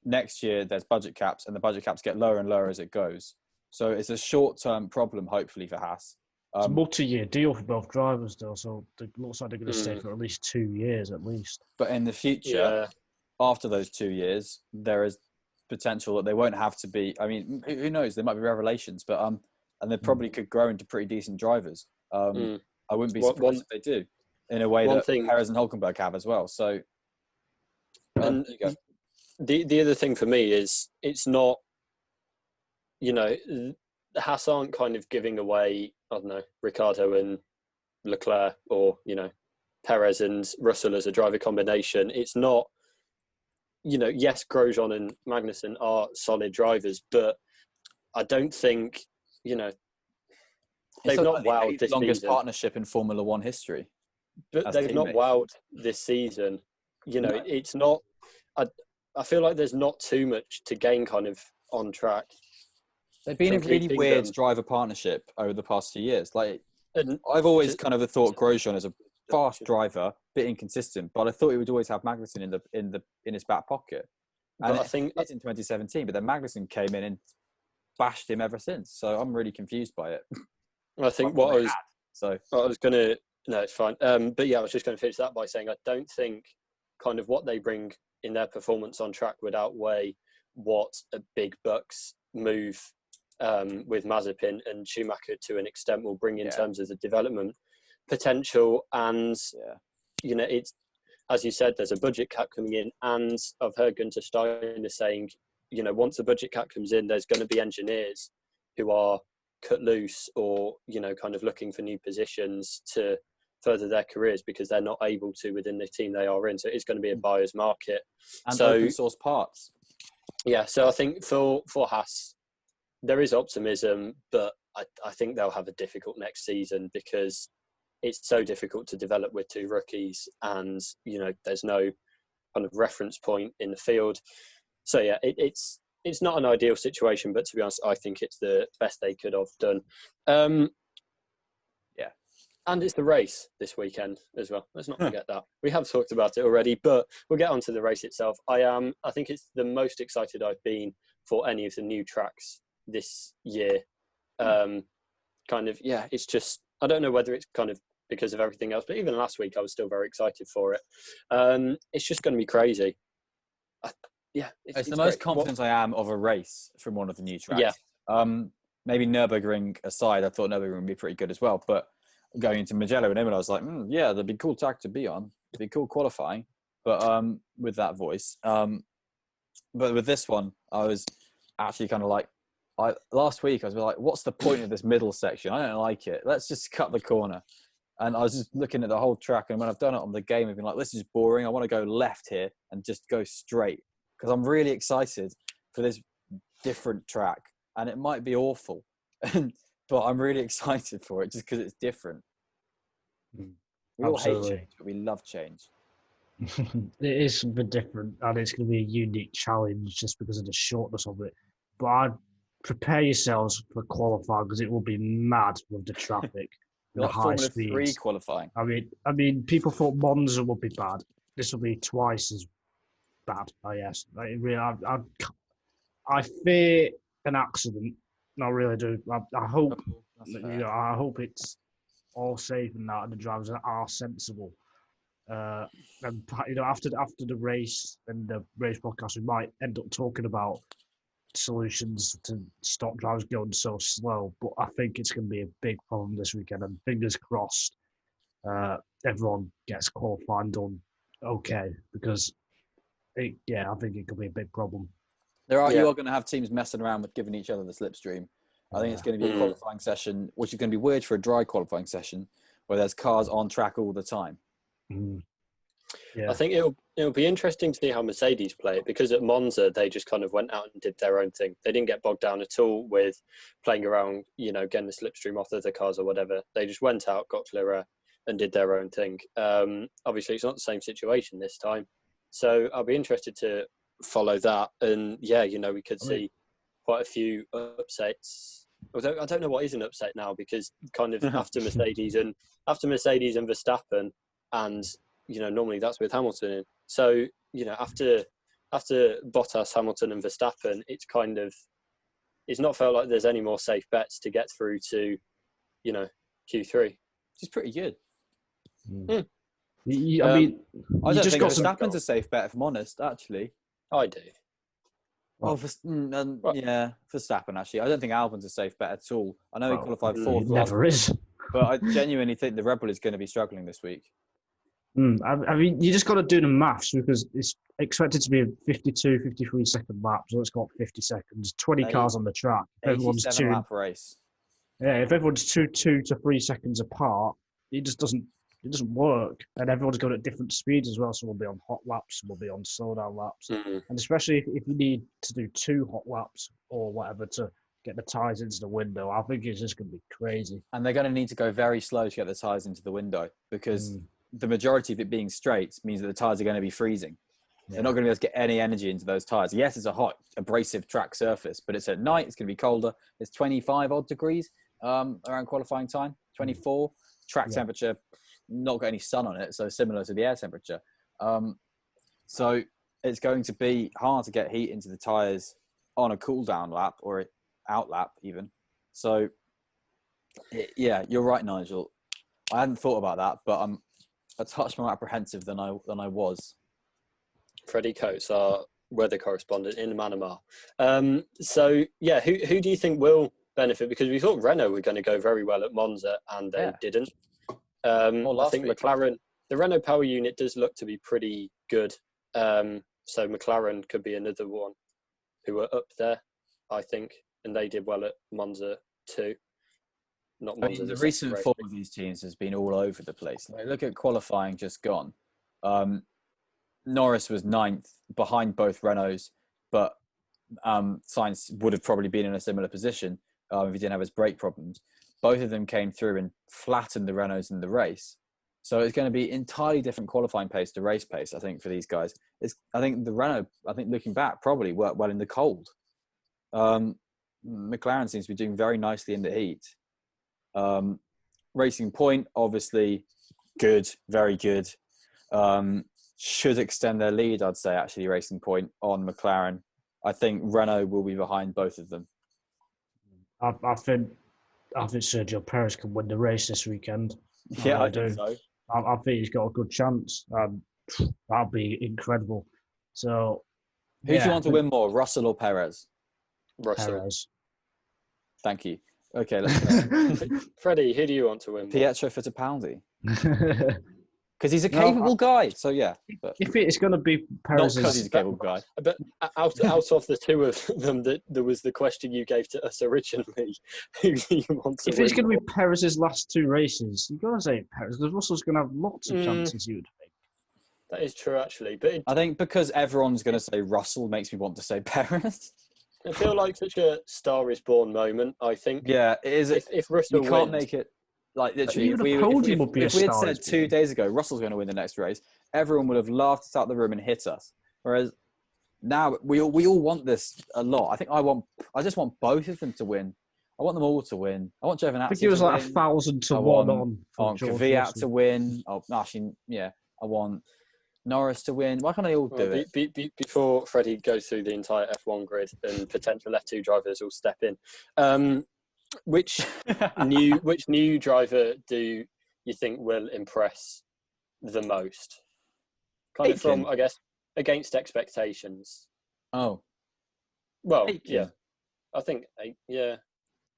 Next year, there's budget caps, and the budget caps get lower and lower as it goes. So it's a short-term problem, hopefully, for Haas. It's a multi-year deal for both drivers, though, so it looks like they're going to stay for at least 2 years, at least. But in the future, after those 2 years, there is potential that they won't have to be. I mean, who knows? There might be revelations, but and they probably could grow into pretty decent drivers. I wouldn't be surprised if they do, in a way that Perez and Hülkenberg have as well. So, and the other thing for me is it's not, Haas aren't kind of giving away, I don't know, Ricciardo and Leclerc, or, Perez and Russell as a driver combination. It's not, yes, Grosjean and Magnussen are solid drivers, but I don't think, they've not wowed this longest season. Partnership in Formula One history. But they've not wowed this season. It's not, I feel like there's not too much to gain kind of on track. They've been a really weird driver partnership over the past few years. Like, I've always kind of thought Grosjean is a fast driver, bit inconsistent, but I thought he would always have Magnussen in his back pocket. And I think it's in 2017, but then Magnussen came in and bashed him ever since. So I'm really confused by it. I think no, it's fine. But yeah, I was just going to finish that by saying I don't think kind of what they bring in their performance on track would outweigh what a big bucks move with Mazepin and Schumacher to an extent will bring in terms of the development potential. And it's, as you said, there's a budget cap coming in, and I've heard Gunter Steiner saying, once a budget cap comes in, there's going to be engineers who are cut loose, or kind of looking for new positions to further their careers because they're not able to within the team they are in. So it's going to be a buyer's market. And so, open source parts. Yeah, so I think for Haas, there is optimism, but I think they'll have a difficult next season because it's so difficult to develop with 2 rookies, and there's no kind of reference point in the field. So yeah, it's not an ideal situation, but to be honest, I think it's the best they could have done. Yeah, and it's the race this weekend as well. Let's not forget that. We have talked about it already, but we'll get on to the race itself. I think it's the most excited I've been for any of the new tracks this year. It's just, I don't know whether it's kind of because of everything else, but even last week I was still very excited for it. It's just going to be crazy. It's the most confident I am of a race from one of the new tracks. Yeah. Maybe Nürburgring aside, I thought Nürburgring would be pretty good as well. But going into Mugello and Imola, I was like, that'd be a cool track to be on. It'd be cool qualifying. But with that voice. But with this one, I was actually kind of like, last week I was like, what's the point of this middle section? I don't like it. Let's just cut the corner. And I was just looking at the whole track. And when I've done it on the game, I've been like, this is boring. I want to go left here and just go straight. Because I'm really excited for this different track. And it might be awful. But I'm really excited for it just because it's different. We all hate change, but we love change. It is something different, and it's going to be a unique challenge just because of the shortness of it. But I'd prepare yourselves for qualifying because it will be mad with the traffic. The like high Formula speeds. 3 qualifying. I mean, people thought Monza would be bad. This will be twice as bad. Oh yes, I fear an accident. I really do. I hope I hope it's all safe and that, and the drivers are sensible. And after the race and the race podcast, we might end up talking about solutions to stop drivers going so slow. But I think it's going to be a big problem this weekend, and fingers crossed, everyone gets qualifying done okay, because I think it could be a big problem. You are going to have teams messing around with giving each other the slipstream. I think it's going to be a qualifying session, which is going to be weird for a dry qualifying session, where there's cars on track all the time. Yeah. I think it'll be interesting to see how Mercedes play it, because at Monza they just kind of went out and did their own thing. They didn't get bogged down at all with playing around, getting the slipstream off of the cars or whatever. They just went out, got clearer, and did their own thing. Obviously, it's not the same situation this time, so I'll be interested to follow that. And we could see quite a few upsets. Although I don't know what is an upset now, because kind of after Mercedes and Verstappen, and normally that's with Hamilton in. So after Bottas, Hamilton, and Verstappen, it's not felt like there's any more safe bets to get through to Q3. Which is pretty good. I mean, I don't think Verstappen's a safe bet, if I'm honest. Actually, I do. Verstappen, actually. I don't think Albon's a safe bet at all. I know he qualified fourth. Never is. But I genuinely think the Red Bull is going to be struggling this week. I mean, you just got to do the maths, because it's expected to be a 52, 53 second lap. So let's go 50 seconds. 20 cars on the track. If everyone's 7-lap race. Yeah, if everyone's 2 to 3 seconds apart, it just doesn't work. And everyone's going at different speeds as well. So we'll be on hot laps, we'll be on slowdown laps. And especially if you need to do 2 hot laps or whatever to get the tyres into the window, I think it's just going to be crazy. And they're going to need to go very slow to get the tyres into the window, because the majority of it being straight means that the tyres are going to be freezing. They're not going to be able to get any energy into those tyres. Yes, it's a hot, abrasive track surface, but it's at night, it's going to be colder. It's 25 odd degrees around qualifying time, 24. Track temperature, not got any sun on it, so similar to the air temperature. So it's going to be hard to get heat into the tyres on a cool down lap or out lap even. So you're right, Nigel. I hadn't thought about that, but I'm a touch more apprehensive than I was. Freddie Coates, our weather correspondent in Manama. Who do you think will benefit? Because we thought Renault were going to go very well at Monza, and they didn't. I think McLaren, the Renault power unit does look to be pretty good. So McLaren could be another one who are up there, I think, and they did well at Monza too. not I Monza. mean, the second recent race. form of these teams has been all over the place. Like, look at qualifying just gone. Norris was 9th behind both Renaults, but Sainz would have probably been in a similar position if he didn't have his brake problems. Both of them came through and flattened the Renaults in the race. So it's going to be entirely different qualifying pace to race pace, I think, for these guys. I think the Renault, looking back, probably worked well in the cold. McLaren seems to be doing very nicely in the heat. Racing Point, obviously, good, very good. Should extend their lead, I'd say, actually, Racing Point on McLaren. I think Renault will be behind both of them. I think Sergio Perez can win the race this weekend. Yeah, I think so. I think he's got a good chance. That'd be incredible. So, who do you want to win more, Russell or Perez? Russell. Perez. Thank you. Okay, let's go. Freddie, who do you want to win more? Pietro Fittipaldi. Because he's a capable guy. So, yeah. But if it's going to be Perez... Not because he's a capable guy. But out of the two of them, there was the question you gave to us originally. Who do you want to win? If it's going to be Perez's last two races, you've got to say Perez, because Russell's going to have lots of chances, you would think. That is true, actually. But I think because everyone's going to say Russell makes me want to say Perez. I feel like such a Star is Born moment, I think. Yeah, it is. If Russell you can't wins, make it, like, literally, Even if a podium we would be a had Star said is 2 Born. days ago Russell's going to win the next race, everyone would have laughed us out the room and hit us. Whereas now we all want this a lot. I just want both of them to win. I want them all to win. I want Giovinazzi to win. I think it was like 1,000 to 1 on. I want Kvyat to win. Oh, actually, yeah. I want Norris to win. Why can't they all do it? Before Freddie goes through the entire F1 grid and potential F2 drivers will step in, which new driver do you think will impress the most? Kind of from, I guess, against expectations. Oh. Well, Aiken. yeah. I think, yeah.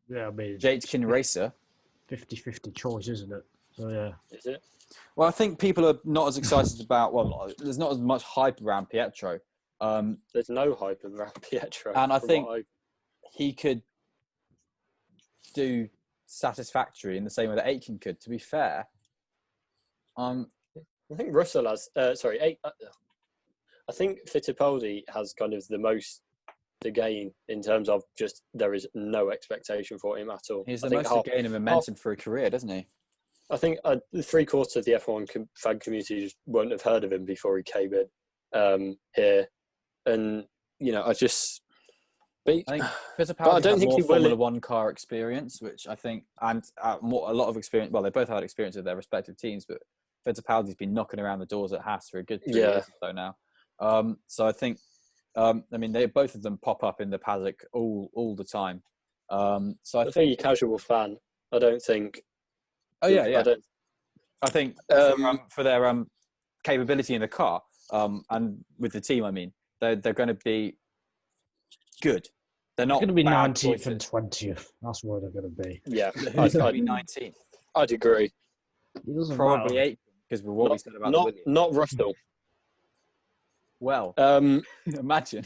Yeah, I mean... Aitken Racer. 50-50 choice, isn't it? So, yeah. Is it? Well, I think people are not as excited about... Well, there's not as much hype around Pietro. There's no hype around Pietro. And I think he could do satisfactory in the same way that Aitken could, to be fair. I think Russell has... I think Fittipaldi has kind of the most to gain in terms of just there is no expectation for him at all. He's the most to gain in momentum for a career, doesn't he? I think 3/4 of the F1 fan community just wouldn't have heard of him before he came in here. And, I just... I think Fittipaldi has more Formula One car experience, which I think, and a lot of experience. Well, they both had experience with their respective teams, but Fittipaldi's been knocking around the doors at Haas for a good 3 years or so now. So I think, both of them pop up in the paddock all the time. So I think you're a casual fan. I don't think. Oh yeah. I think for their capability in the car and with the team, they're going to be good. They're not going to be 19th choices. and 20th. That's where they're going to be. Yeah, I'd be 19th. I'd agree. It doesn't Probably matter. 8th because with what we said about not Williams. not Russell. Well, imagine.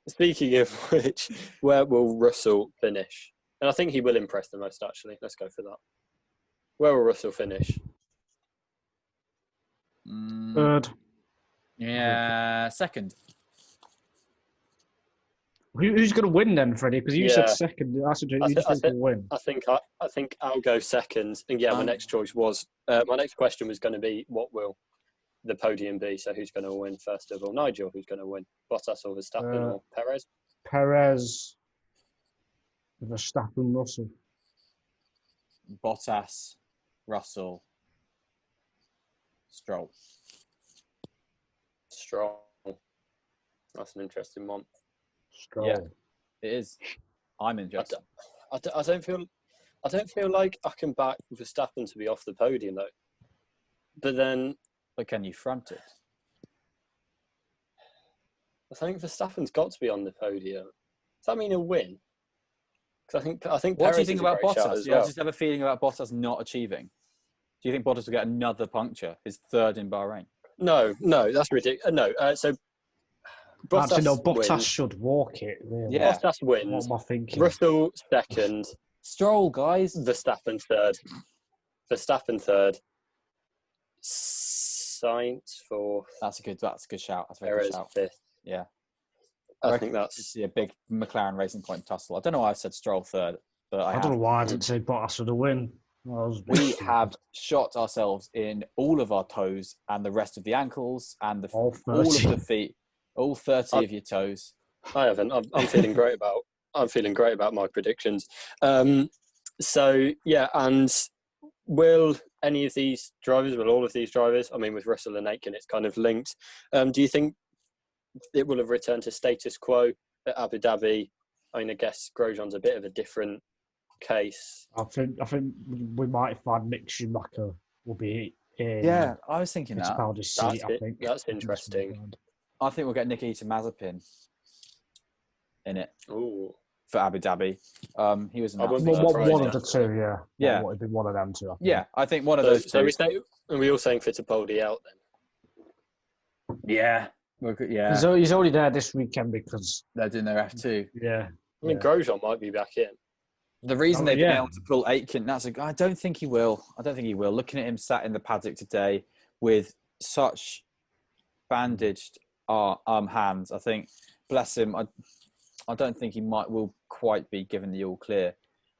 Speaking of which, where will Russell finish? And I think he will impress the most, actually. Let's go for that. Where will Russell finish? Third. Yeah, second. Who's going to win then, Freddie? Because you said second. Who do you think will win? I think I'll go second. And my next choice was my next question was going to be what will the podium be? So who's going to win first of all? Nigel, who's going to win? Bottas or Verstappen or Perez? Perez, Verstappen, Russell. Bottas, Russell, Stroll. That's an interesting one. Stroll. Yeah, it is. I'm interested. I don't feel like I can back Verstappen to be off the podium though. But can you front it? I think Verstappen's got to be on the podium. Does that mean a win? Because I think. What Perez do you think about Bottas? Well. I just have a feeling about Bottas not achieving. Do you think Bottas will get another puncture? His third in Bahrain? No, that's ridiculous. No, so Bottas Bottas wins. should walk it. Really. Yeah. Bottas wins. What am I thinking? Russell second, Stroll, guys. Verstappen third. Sainz fourth. That's a good shout. That's a very Perez good shout. fifth. Yeah. I think that's a big McLaren Racing Point tussle. I don't know why I said Stroll third, but I don't know why I didn't say Bottas for the win. We have shot ourselves in all of our toes and the rest of the ankles and all of the feet, all 30 of your toes. I haven't. I'm feeling great about. I'm feeling great about my predictions. So yeah, and will any of these drivers? Will all of these drivers? I mean, with Russell and Aitken, it's kind of linked. Do you think it will have returned to status quo at Abu Dhabi? I mean, I guess Grosjean's a bit of a different case. I think we might find Mick Schumacher will be in. Yeah, I was thinking that. That's interesting. I think we'll get Nikita Mazepin in it. Ooh. For Abu Dhabi. He was one of the two, yeah. Yeah. It'd be one of them two. I think one of those two. Are we all saying Fittipaldi out then? Yeah. Yeah. He's only there this weekend because they're doing their F2. Yeah. I mean, Grosjean might be back in. The reason they've been able to pull Aitken, I don't think he will. Looking at him sat in the paddock today with such bandaged hands, I think, bless him, I don't think he will quite be given the all clear.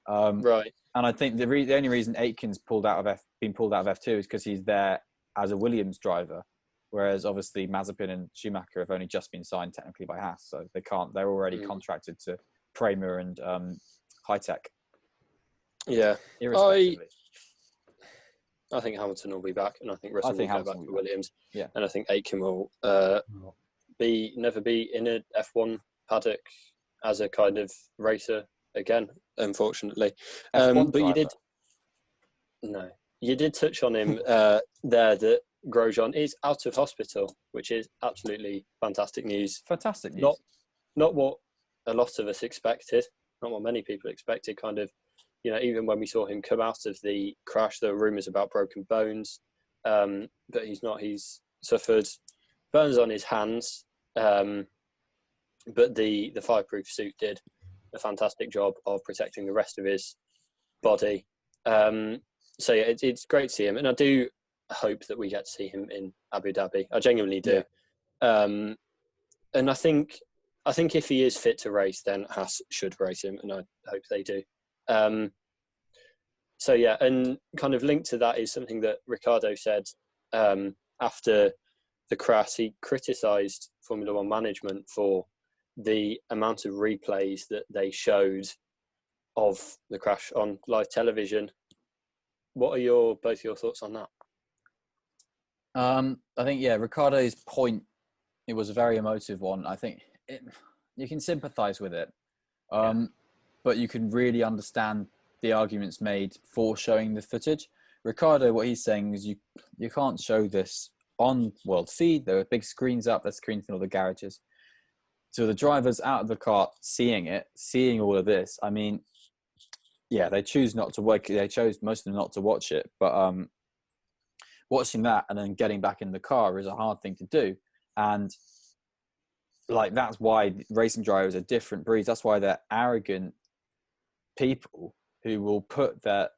Right. And I think the only reason Aitken's been pulled out of F2 is because he's there as a Williams driver, whereas obviously Mazepin and Schumacher have only just been signed technically by Haas, so they can't. They're already contracted to Prema and High Tech. Yeah. Irrespectively. I think Hamilton will be back, and I think Russell will go back to Williams. Yeah. And I think Aitken will never be in a F1 paddock as a kind of racer again, unfortunately. But you did touch on him there that Grosjean is out of hospital, which is absolutely fantastic news. Fantastic news. Not what a lot of us expected, not what many people expected. Kind of, even when we saw him come out of the crash, there were rumours about broken bones, but he's not. He's suffered burns on his hands, but the fireproof suit did a fantastic job of protecting the rest of his body. So yeah, it's great to see him, and I do hope that we get to see him in Abu Dhabi. I genuinely do. Yeah. And I think if he is fit to race, then Haas should race him, and I hope they do. So yeah, and kind of linked to that is something that Ricciardo said after the crash. He criticised Formula One management for the amount of replays that they showed of the crash on live television. What are both your thoughts on that? I think, Ricciardo's point, it was a very emotive one. I think you can sympathise with it, but you can really understand the arguments made for showing the footage. Ricciardo, what he's saying is you can't show this on World Feed. There are big screens up, there's screens in all the garages. So the drivers out of the car seeing all of this, I mean, they choose not to work. They chose most of them not to watch it, but watching that and then getting back in the car is a hard thing to do. And that's why racing drivers are different breeds. That's why they're arrogant people who will put the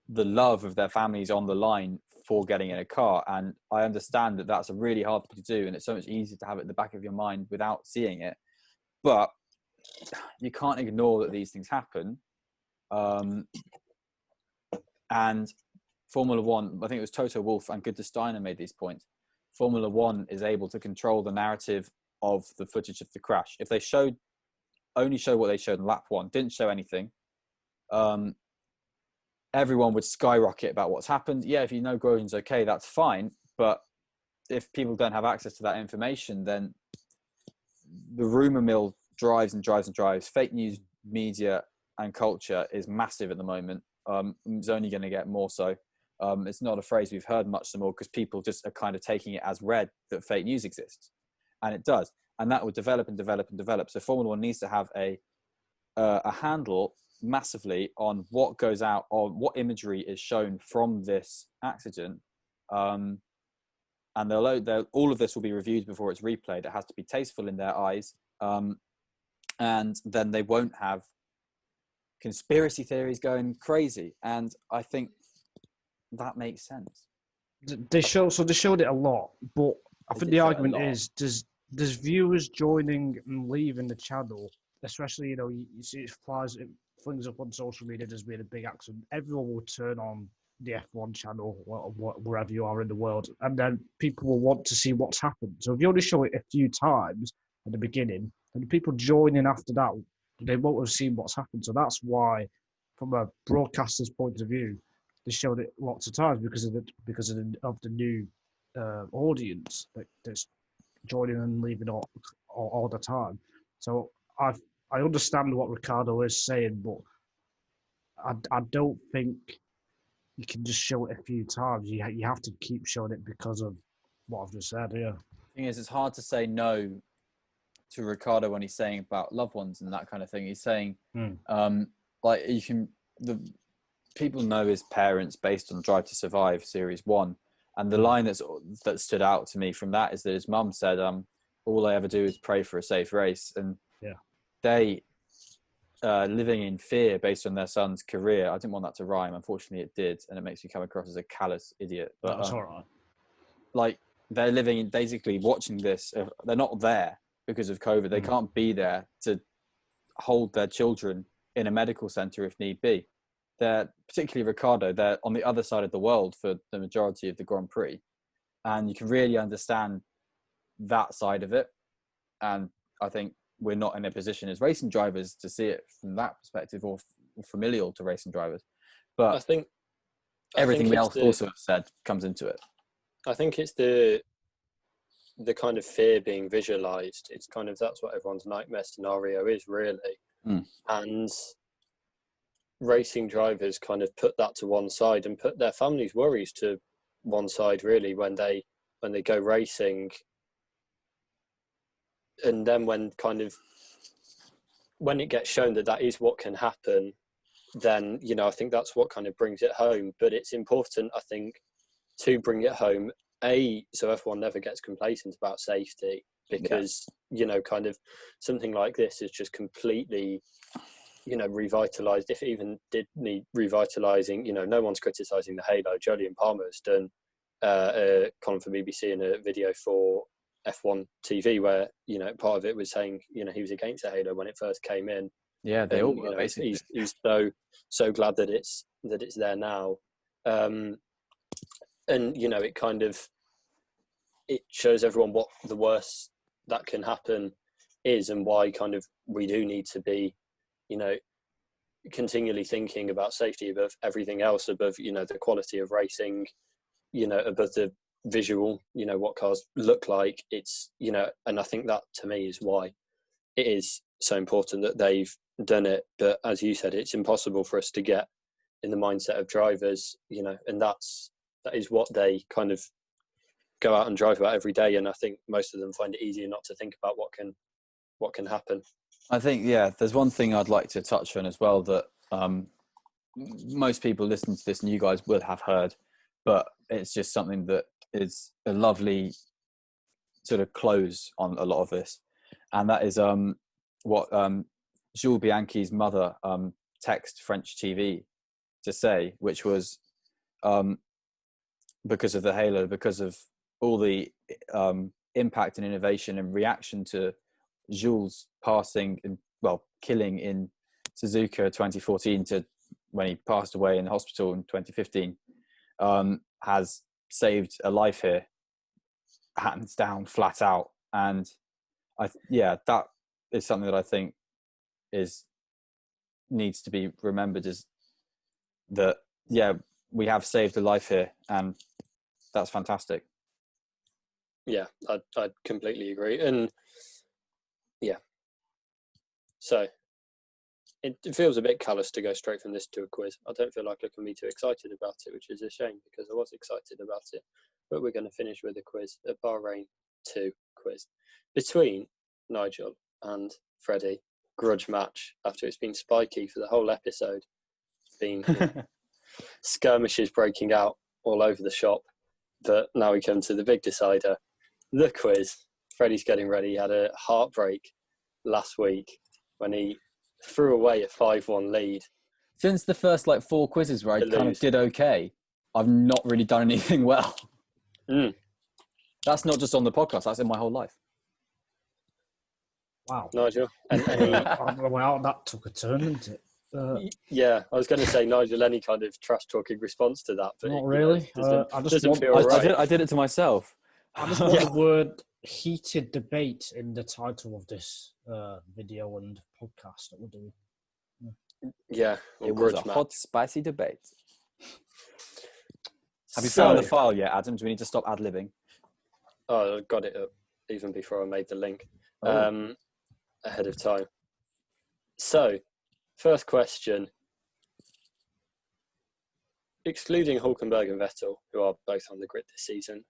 love of their families on the line for getting in a car. And I understand that that's a really hard thing to do, and it's so much easier to have it in the back of your mind without seeing it. But you can't ignore that these things happen. And Formula One, I think it was Toto Wolff and Günther Steiner made these points. Formula One is able to control the narrative of the footage of the crash. If they only show what they showed in lap one, didn't show anything, everyone would skyrocket about what's happened. Yeah, if you know Grosjean's okay, that's fine. But if people don't have access to that information, then the rumour mill drives and drives and drives. Fake news media and culture is massive at the moment. It's only going to get more so. It's not a phrase we've heard much more because people just are kind of taking it as read that fake news exists. And it does. And that will develop and develop and develop. So Formula One needs to have a handle massively on what goes out, or what imagery is shown from this accident. And all of this will be reviewed before it's replayed. It has to be tasteful in their eyes. And then they won't have conspiracy theories going crazy, and I think that makes sense. They showed it a lot, but I think the argument is there's viewers joining and leaving the channel, especially you see it flings up on social media. There's been a big accident. Everyone will turn on the F1 channel wherever you are in the world, and then people will want to see what's happened. So if you only show it a few times at the beginning, and the people join in after that, they won't have seen what's happened. So that's why, from a broadcaster's point of view, they showed it lots of times because of the new audience that's joining and leaving all the time. So I understand what Ricardo is saying, but I don't think you can just show it a few times. You have to keep showing it because of what I've just said. Yeah. The thing is, it's hard to say no to Ricardo when he's saying about loved ones and that kind of thing. He's saying, like people know his parents based on Drive to Survive Series 1. And the line that stood out to me from that is that his mum said, all I ever do is pray for a safe race. And they, living in fear based on their son's career, I didn't want that to rhyme. Unfortunately, it did. And it makes me come across as a callous idiot. But that's all right. Like, they're living, basically watching this. They're not there because of COVID. They can't be there to hold their children in a medical centre if need be. They're, particularly Ricardo, they're on the other side of the world for the majority of the Grand Prix. And you can really understand that side of it. And I think we're not in a position as racing drivers to see it from that perspective, or familial to racing drivers. But I think everything else also have said comes into it. I think it's the kind of fear being visualized. It's kind of, that's what everyone's nightmare scenario is, really. And racing drivers kind of put that to one side and put their families' worries to one side, really, when they go racing. And then when it gets shown that is what can happen, then, I think that's what kind of brings it home. But it's important, I think, to bring it home, so F1 never gets complacent about safety, because, kind of something like this is just completely, revitalised. If it even did need revitalising, no one's criticising the halo. Jolyon Palmer's done a column for BBC and a video for F1 TV where, part of it was saying, he was against the halo when it first came in. Yeah, they all were, basically. He's so glad that it's there now. And, it kind of, it shows everyone what the worst that can happen is, and why kind of we do need to be, continually thinking about safety above everything else, above, the quality of racing, above the visual, what cars look like. It's, and I think that to me is why it is so important that they've done it. But as you said, it's impossible for us to get in the mindset of drivers, and that is what they kind of go out and drive about every day. And I think most of them find it easier not to think about what can happen. I think, there's one thing I'd like to touch on as well that most people listening to this and you guys will have heard, but it's just something that is a lovely sort of close on a lot of this. And that is what Jules Bianchi's mother texted French TV to say, which was because of the halo, because of all the impact and innovation and reaction to Jules passing and killing in Suzuka 2014 to when he passed away in the hospital in 2015, has saved a life here, hands down, flat out. And that is something that I think needs to be remembered, is that we have saved a life here, and that's fantastic. I'd completely agree. And so it feels a bit callous to go straight from this to a quiz. I don't feel like I can be too excited about it, which is a shame because I was excited about it. But we're going to finish with a quiz, a Bahrain 2 quiz between Nigel and Freddie. Grudge match after it's been spiky for the whole episode. It's been skirmishes breaking out all over the shop. But now we come to the big decider, the quiz. Freddie's getting ready. He had a heartbreak last week when he threw away a 5-1 lead. Since the first 4 quizzes where I To kind of lose. did okay, I've not really done anything well. Mm. That's not just on the podcast. That's in my whole life. Wow. Nigel? And any, Well, that took a turn, didn't it? yeah, I was going to say, Nigel, any kind of trash-talking response to that. But Not really. Doesn't, I just doesn't want- feel right. I did it to myself. I just want the word heated debate in the title of this video and podcast that we're doing. Yeah, It was a match. hot, spicy debate. Have you So- found the file yet, Adam? Do we need to stop ad-libbing? Oh, I got it up even before I made the link Oh. ahead of time. So, first question. Excluding Hulkenberg and Vettel, who are both on the grid this season,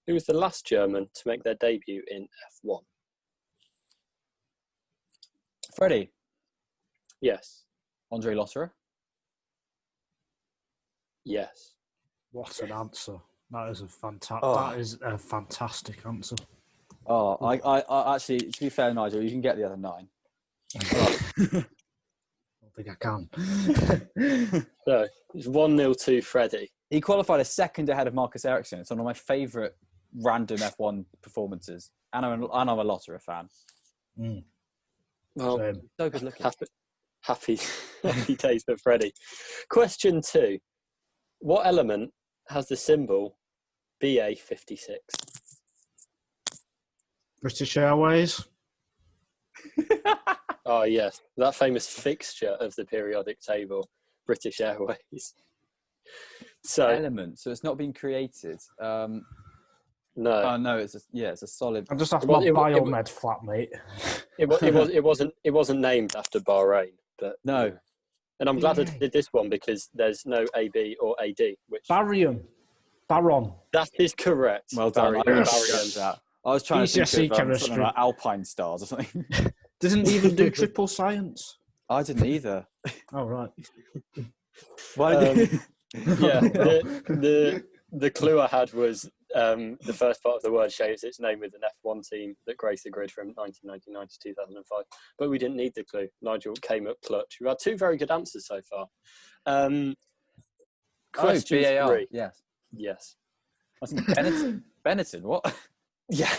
who was the last German to make their debut in F1? Freddie, Yes. Andre Lotterer. Yes. What an answer! That is a fantastic. Oh. That is a fantastic answer. Oh, I actually, to be fair, Nigel, you can get the other 9. I don't think I can. So, it's 1-0 to Freddie. He qualified a second ahead of Marcus Ericsson. It's one of my favourite random F1 performances. And I'm a Lotterer fan. Mm. Well, So good looking. happy days for Freddie. Question 2. What element has the symbol BA56? British Airways. Oh, yes. That famous fixture of the periodic table, British Airways. So, Element. So it's not been created. no. Oh no, it's a solid. I just have It my was- it was- biomed flatmate. It wasn't named after Bahrain, but No. And I'm glad I BA. did this one because there's no AB or AD, which Baron. that is correct. Well done. Barry- I really Yes. Barry- appreciate that. I was trying to GCSE think of chemistry. something like Alpine stars or something. Didn't even do triple science. I didn't either. Oh right. Why did Yeah, the clue I had was the first part of the word shares its name with an F1 team that graced the grid from 1999 to 2005. But we didn't need the clue. Nigel came up clutch. We've had 2 very good answers so far. Question BAR. 3. Yes. Yes. I think Benetton. Benetton. What? Yeah.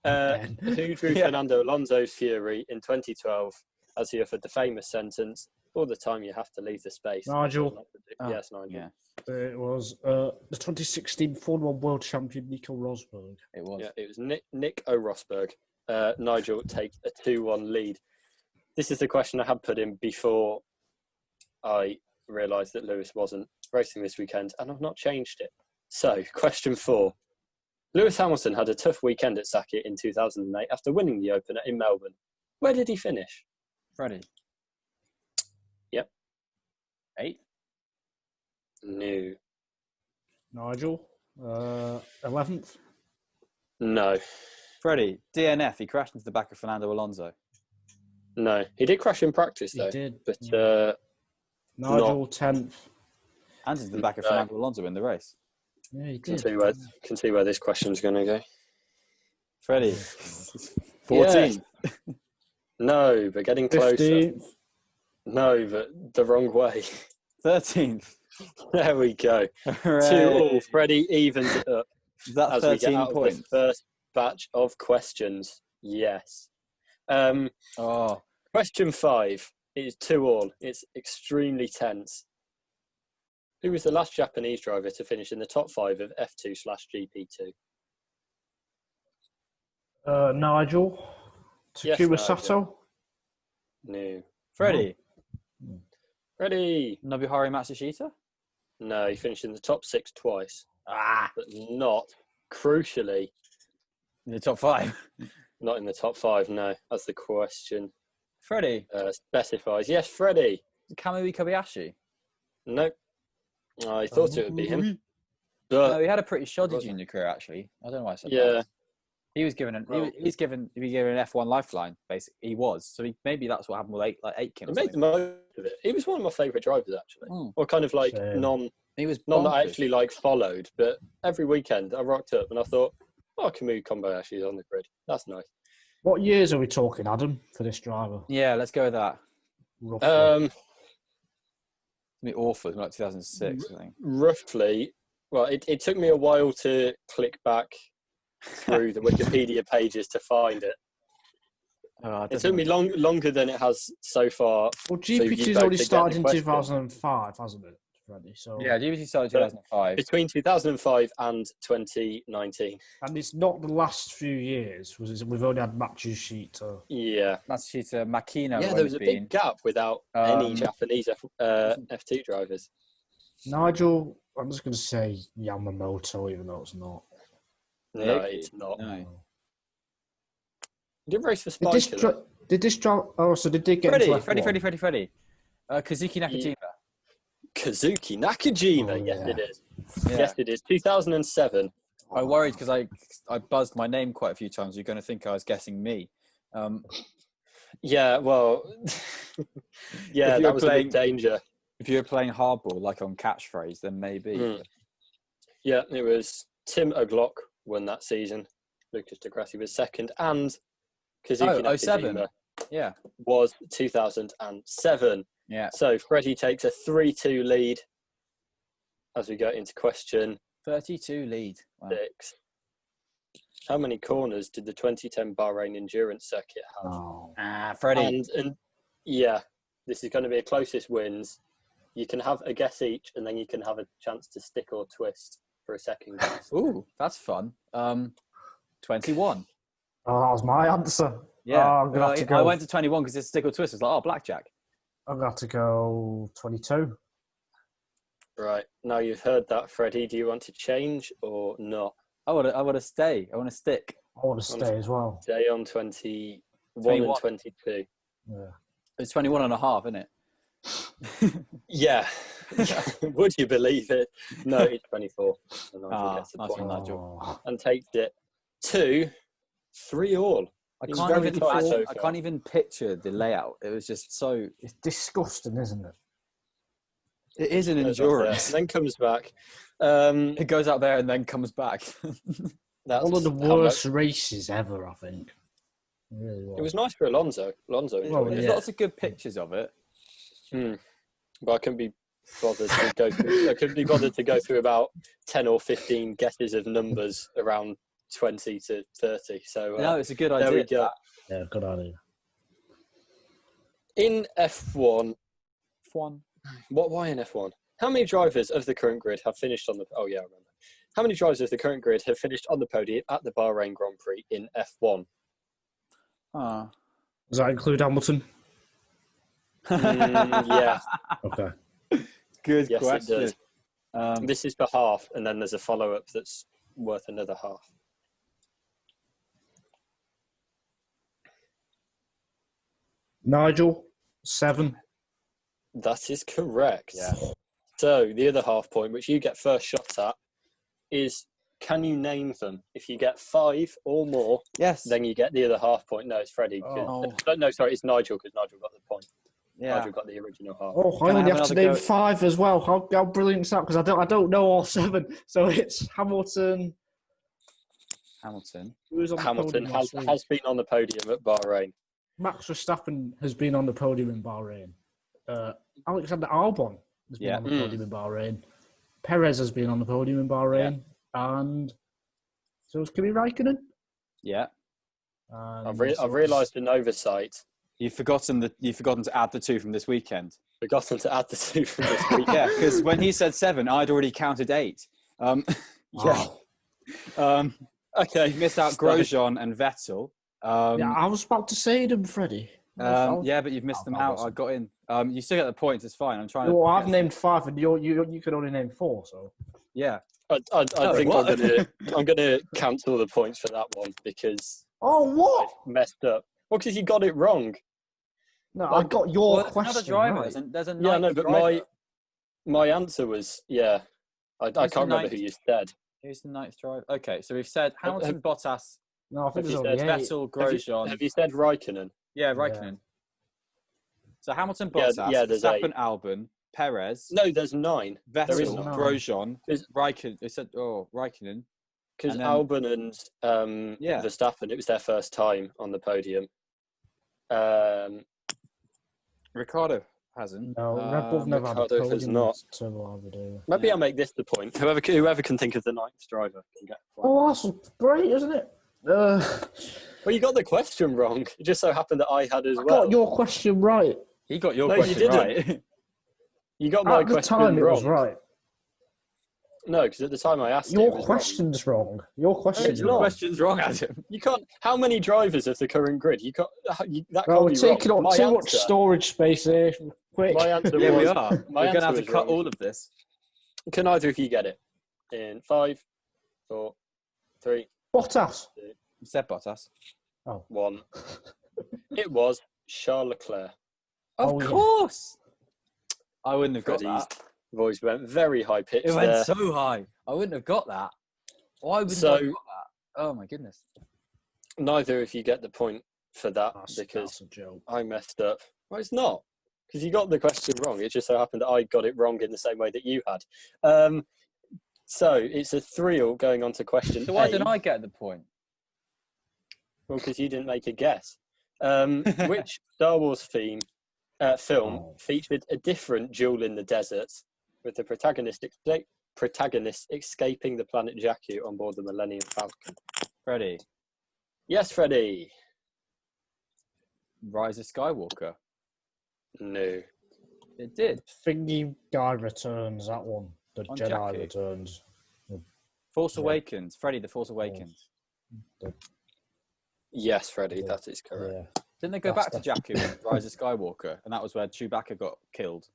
Who drew Yeah. Fernando Alonso's fury in 2012 as he offered the famous sentence, all the time you have to leave the space. Nigel. Oh, Yes, Nigel. Yeah, It was the 2016 Formula 1 World Champion Nico Rosberg. it was. Yeah, it was Nick O'Rosberg. Nigel takes a 2-1 lead. This is the question I had put in before I realised that Lewis wasn't racing this weekend, and I've not changed it. So, question 4. Lewis Hamilton had a tough weekend at Sakhir in 2008 after winning the opener in Melbourne. Where did he finish? Freddie. Yep. 8. No. Nigel. 11th. No. Freddie. DNF. He crashed into the back of Fernando Alonso. No. He did crash in practice, He though. did. But Nigel 10th. And into the back of No. Fernando Alonso in the race. Yeah, he can did. see where this question's going to go. Freddie. 14. No, but getting closer. 15th. No, but the wrong way. 13th. There we go. Hooray. 2-2. Freddie evens it up Is that as we get 13 out of the points? first batch of questions. Yes. Oh, Question 5 is 2-2. It's extremely tense. Who was the last Japanese driver to finish in the top 5 of F2/GP2? Nigel. Yes, Takuma Nigel. Sato. No. Freddie. Ready? Nobuharu Matsushita? No, he finished in the top 6 twice, Ah, but not, crucially, in the top 5. not in the top 5. No, as the question Freddie. specifies. Yes, Freddie. Kamui Kobayashi? No. I thought it would be him. No, But he had a pretty shoddy wasn't. junior career, actually. I don't know why I said yeah, that. He was given he's given an F1 lifeline, basically. He was. So maybe that's what happened with Aitken. he made the most of it. He was one of my favourite drivers, actually. Mm. Or kind of like Same. none He was that I bonkers. actually like followed, but every weekend I rocked up and I thought, oh, Kamui Kobayashi is on the grid. That's nice. What years are we talking, Adam, for this driver? Yeah, let's go with that. Roughly. It's gonna be awful. It's like 2006, I think. Roughly. Well, it took me a while to click back through the Wikipedia pages to find it. It took me longer than it has so far. Well, GPT's already started in 2005, hasn't it, Freddie? So Yeah, GPT started in 2005. Between 2005 and 2019. And it's not the last few years. We've only had Matsushita. Yeah. Matsushita Makino. Yeah, there was a big gap without any Japanese F2 drivers. Nigel, I'm just going to say Yamamoto, even though it's not. No, it's not. No. Did race for Spiker? Did this drive? Oh, so they did get Freddie. into F1. Freddie. Kazuki Nakajima. Kazuki Nakajima. Oh, yes, yeah. it is. Yeah. Yes, it is. 2007. I worried because I buzzed my name quite a few times. You're going to think I was guessing me. Yeah, well, yeah, that was a big danger. If you were playing hardball, like on catchphrase, then maybe. Yeah, it was Tim O'Glock won that season. Lucas de Grassi was second, and Kazuki Nakajima 07. Yeah. was 2007. Yeah. So Freddie takes a 3-2 lead as we go into question 32 lead. Wow. 6. How many corners did the 2010 Bahrain Endurance Circuit have? Oh. Freddie. And yeah, this is going to be a closest wins. You can have a guess each, and then you can have a chance to stick or twist for a second guess. Ooh, that's fun. 21. Oh, that was my answer. Yeah. Oh, I'm gonna have to go. I went to 21 because it's stick or twist. It's like, blackjack. I'm going to have to go 22. Right. Now you've heard that, Freddie. Do you want to change or not? I want to stay. I want to stick. I want to stay as well. Stay on 21 and 22. Yeah. It's 21 and a half, isn't it? Yeah. Would you believe it? No, it's 24. And Nigel gets the nice point. one, Nigel. And takes it to 3-all. I can't even picture the layout. It was just so... It's disgusting, isn't it? It is an endurance. And then comes back. It goes out there and then comes back. That's one of the worst races ever, I think. It really was. It was nice for Alonso. There's lots of good pictures of it. But I couldn't be bothered to go through. I couldn't be bothered to go through about 10 or 15 guesses of numbers around 20 to 30. So no, it's a good idea. There we go. Yeah, good idea. In F1. Why in F1? How many drivers of the current grid have finished on the... Oh, yeah, I remember. How many drivers of the current grid have finished on the podium at the Bahrain Grand Prix in F1? Does that include Hamilton? Yeah. Okay. Good yes, question. It does. This is for half, and then there's a follow-up that's worth another half. Nigel, 7. That is correct. Yeah. So the other half point, which you get first shot at, is can you name them? If you get 5 or more, Yes. then you get the other half point. No, it's Freddie. No, sorry, it's Nigel because Nigel got the point. Yeah. Nigel got the original half. Oh, I only have to name 5 as well. How brilliant is that? Because I don't know all 7. So it's Hamilton. Who was on the Hamilton podium last week? has been on the podium at Bahrain. Max Verstappen has been on the podium in Bahrain. Alexander Albon has been on the podium in Bahrain. Perez has been on the podium in Bahrain. Yeah. And so is Kimi Räikkönen. Yeah. I've realised an oversight. You've forgotten to add the 2 from this weekend. Forgotten to add the 2 from this weekend. Yeah, because when he said 7, I'd already counted 8. Yeah. Okay. You missed out Grosjean and Vettel. Yeah, I was about to say them, Freddie. Yeah, but you've missed them out. I got in. You still get the points. It's fine. I'm trying. Well, I've named 5, and you can only name 4. So yeah, I think I'm gonna cancel the points for that one because what? I messed up. Well, because you got it wrong. No, I got your question. Driver. Right. There's a yeah, no, but driver. my answer was I can't remember who you said. Who's the 9th driver? Okay, so we've said Hamilton, Bottas. No, I think you there's said Vettel, Grosjean. Have you said Räikkönen? Yeah, Räikkönen. Yeah. So Hamilton, Bottas, Verstappen, Albon, Perez. No, there's 9. Vettel, Grosjean, Räikkönen. They said Räikkönen. Because Albon and Verstappen, it was their first time on the podium. Ricardo hasn't. No, Red Bull never had a Ricardo has podium not. turbo either, do they? Maybe Yeah. I'll make this the point. Whoever can think of the ninth driver can get a point. Oh, that's great, isn't it? Well, you got the question wrong. It just so happened that I had as I well. got your question right. He got your No, you question didn't. right. You got my At the question time, it wrong. was right. No, because at the time I asked Your it was question's wrong. Your question's It's Your not. wrong. question's wrong, Adam. wrong. You can't. How many drivers of the current grid? That Well, can't we're be taking wrong. up too much storage space here. Quick. My answer Yeah, we was. are. My We're going to answer have to was cut wrong. all of this. Can either of you get it? In 5, 4, 3, Bottas. You said Bottas. 1. It was Charles Leclerc. Of Oh, yeah. course. I wouldn't have got Freddie's that. voice went very high pitched It went there. so high. I wouldn't have got that. Why would I So- have got that? Oh my goodness. Neither of you get the point for that because That's a joke. I messed up. Well, it's not. Because you got the question wrong. It just so happened that I got it wrong in the same way that you had. So it's a 3-all going on to question So why 8. didn't I get the point? Well, because you didn't make a guess. Which Star Wars film featured a different duel in the desert with the protagonist escaping the planet Jakku on board the Millennium Falcon? Freddie. Yes, Freddie. Rise of Skywalker. No. It did. Thingy guy returns, that one. The On Jedi Jakku. returns. Force Yeah. Awakens. Freddie, the Force Awakens. Yes, Freddie, Yeah. that is correct. Yeah. Didn't they go That's back to Jakku in Rise of Skywalker? And that was where Chewbacca got killed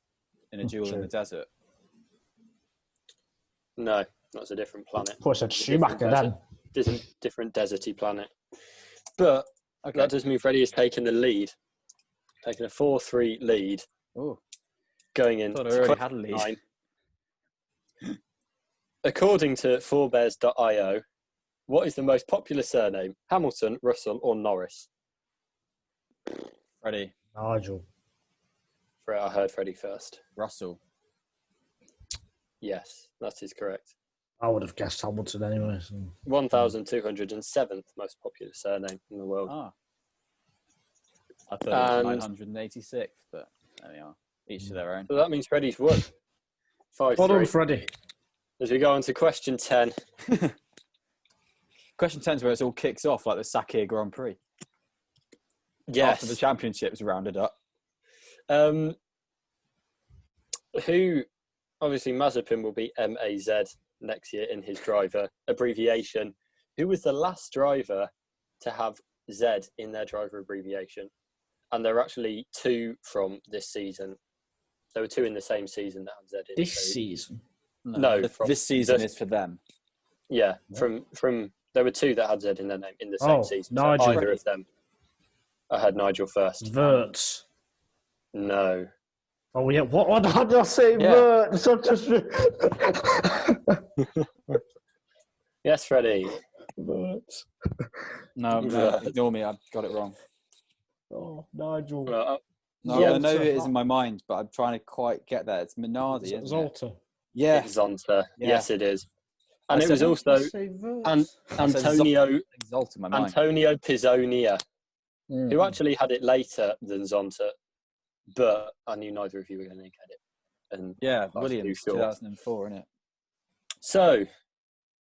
in a duel in True. the desert. No, that's a different planet. Of course, it's It's a different Schumacher then. Different deserty planet. But Okay. that does mean Freddie is taking the lead. Taking a 4-3 lead Oh, going I in. thought I already had a lead. According to fourbears.io, what is the most popular surname? Hamilton, Russell, or Norris? Freddie. Nigel. I heard Freddie first. Russell. Yes, that is correct. I would have guessed Hamilton anyway. So. 1,207th most popular surname in the world. Ah. I thought it was And- 986th, but there we are. Each to their own. So that means Freddie's won. 5-3. Well done, Freddie. As we go on to question 10. Question 10 is where it all kicks off, like the Sakhir Grand Prix. Yes. After the championship's rounded up. Who, obviously Mazepin will be MAZ next year in his driver abbreviation. Who was the last driver to have Z in their driver abbreviation? And there are actually 2 from this season. There were 2 in the same season that had Z in. This So- season. No, from this season the- is for them. Yeah, from there were 2 that had Z in their name in the same Oh, season. Nigel. So either of them. I had Nigel first. Verts. No. Oh, yeah. What did I say? Yeah. Verts. I'm just... Yes, Freddie. Verts. No, Yeah. ignore me. I got it wrong. Oh, Nigel. Well, No, Yeah, I know so- it is in my mind, but I'm trying to quite get there. It's Minardi, isn't it? Zolta. Yeah. it's Zonta. Yeah. Yes, it is. And I it was said- also Say Verts. and I said Antonio Exalt in my mind. Antonio Pizzonia, Mm. who actually had it later than Zonta, but I knew neither of you were going to get it. And Yeah, That's Williams, too short. 2004, isn't it? so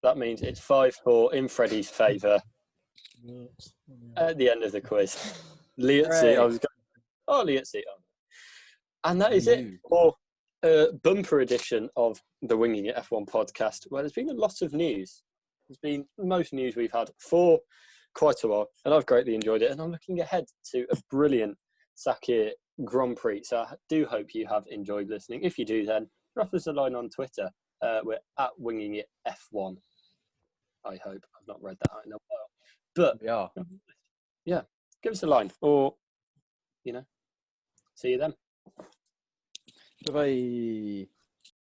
that means it's 5-4 in Freddie's favour Verts. at the end of the quiz. Lietzi, Hooray. I was going, oh, Lietzi. Oh. And that is it Ooh. for a bumper edition of the Winging It F1 podcast, where there's been a lot of news. There's been the most news we've had for quite a while, and I've greatly enjoyed it. And I'm looking ahead to a brilliant Sakhir Grand Prix. So I do hope you have enjoyed listening. If you do, then drop us a line on Twitter. We're at Winging It F1. I hope. I've not read that out in a while. But We are. give us a line, or, see you then. Bye-bye.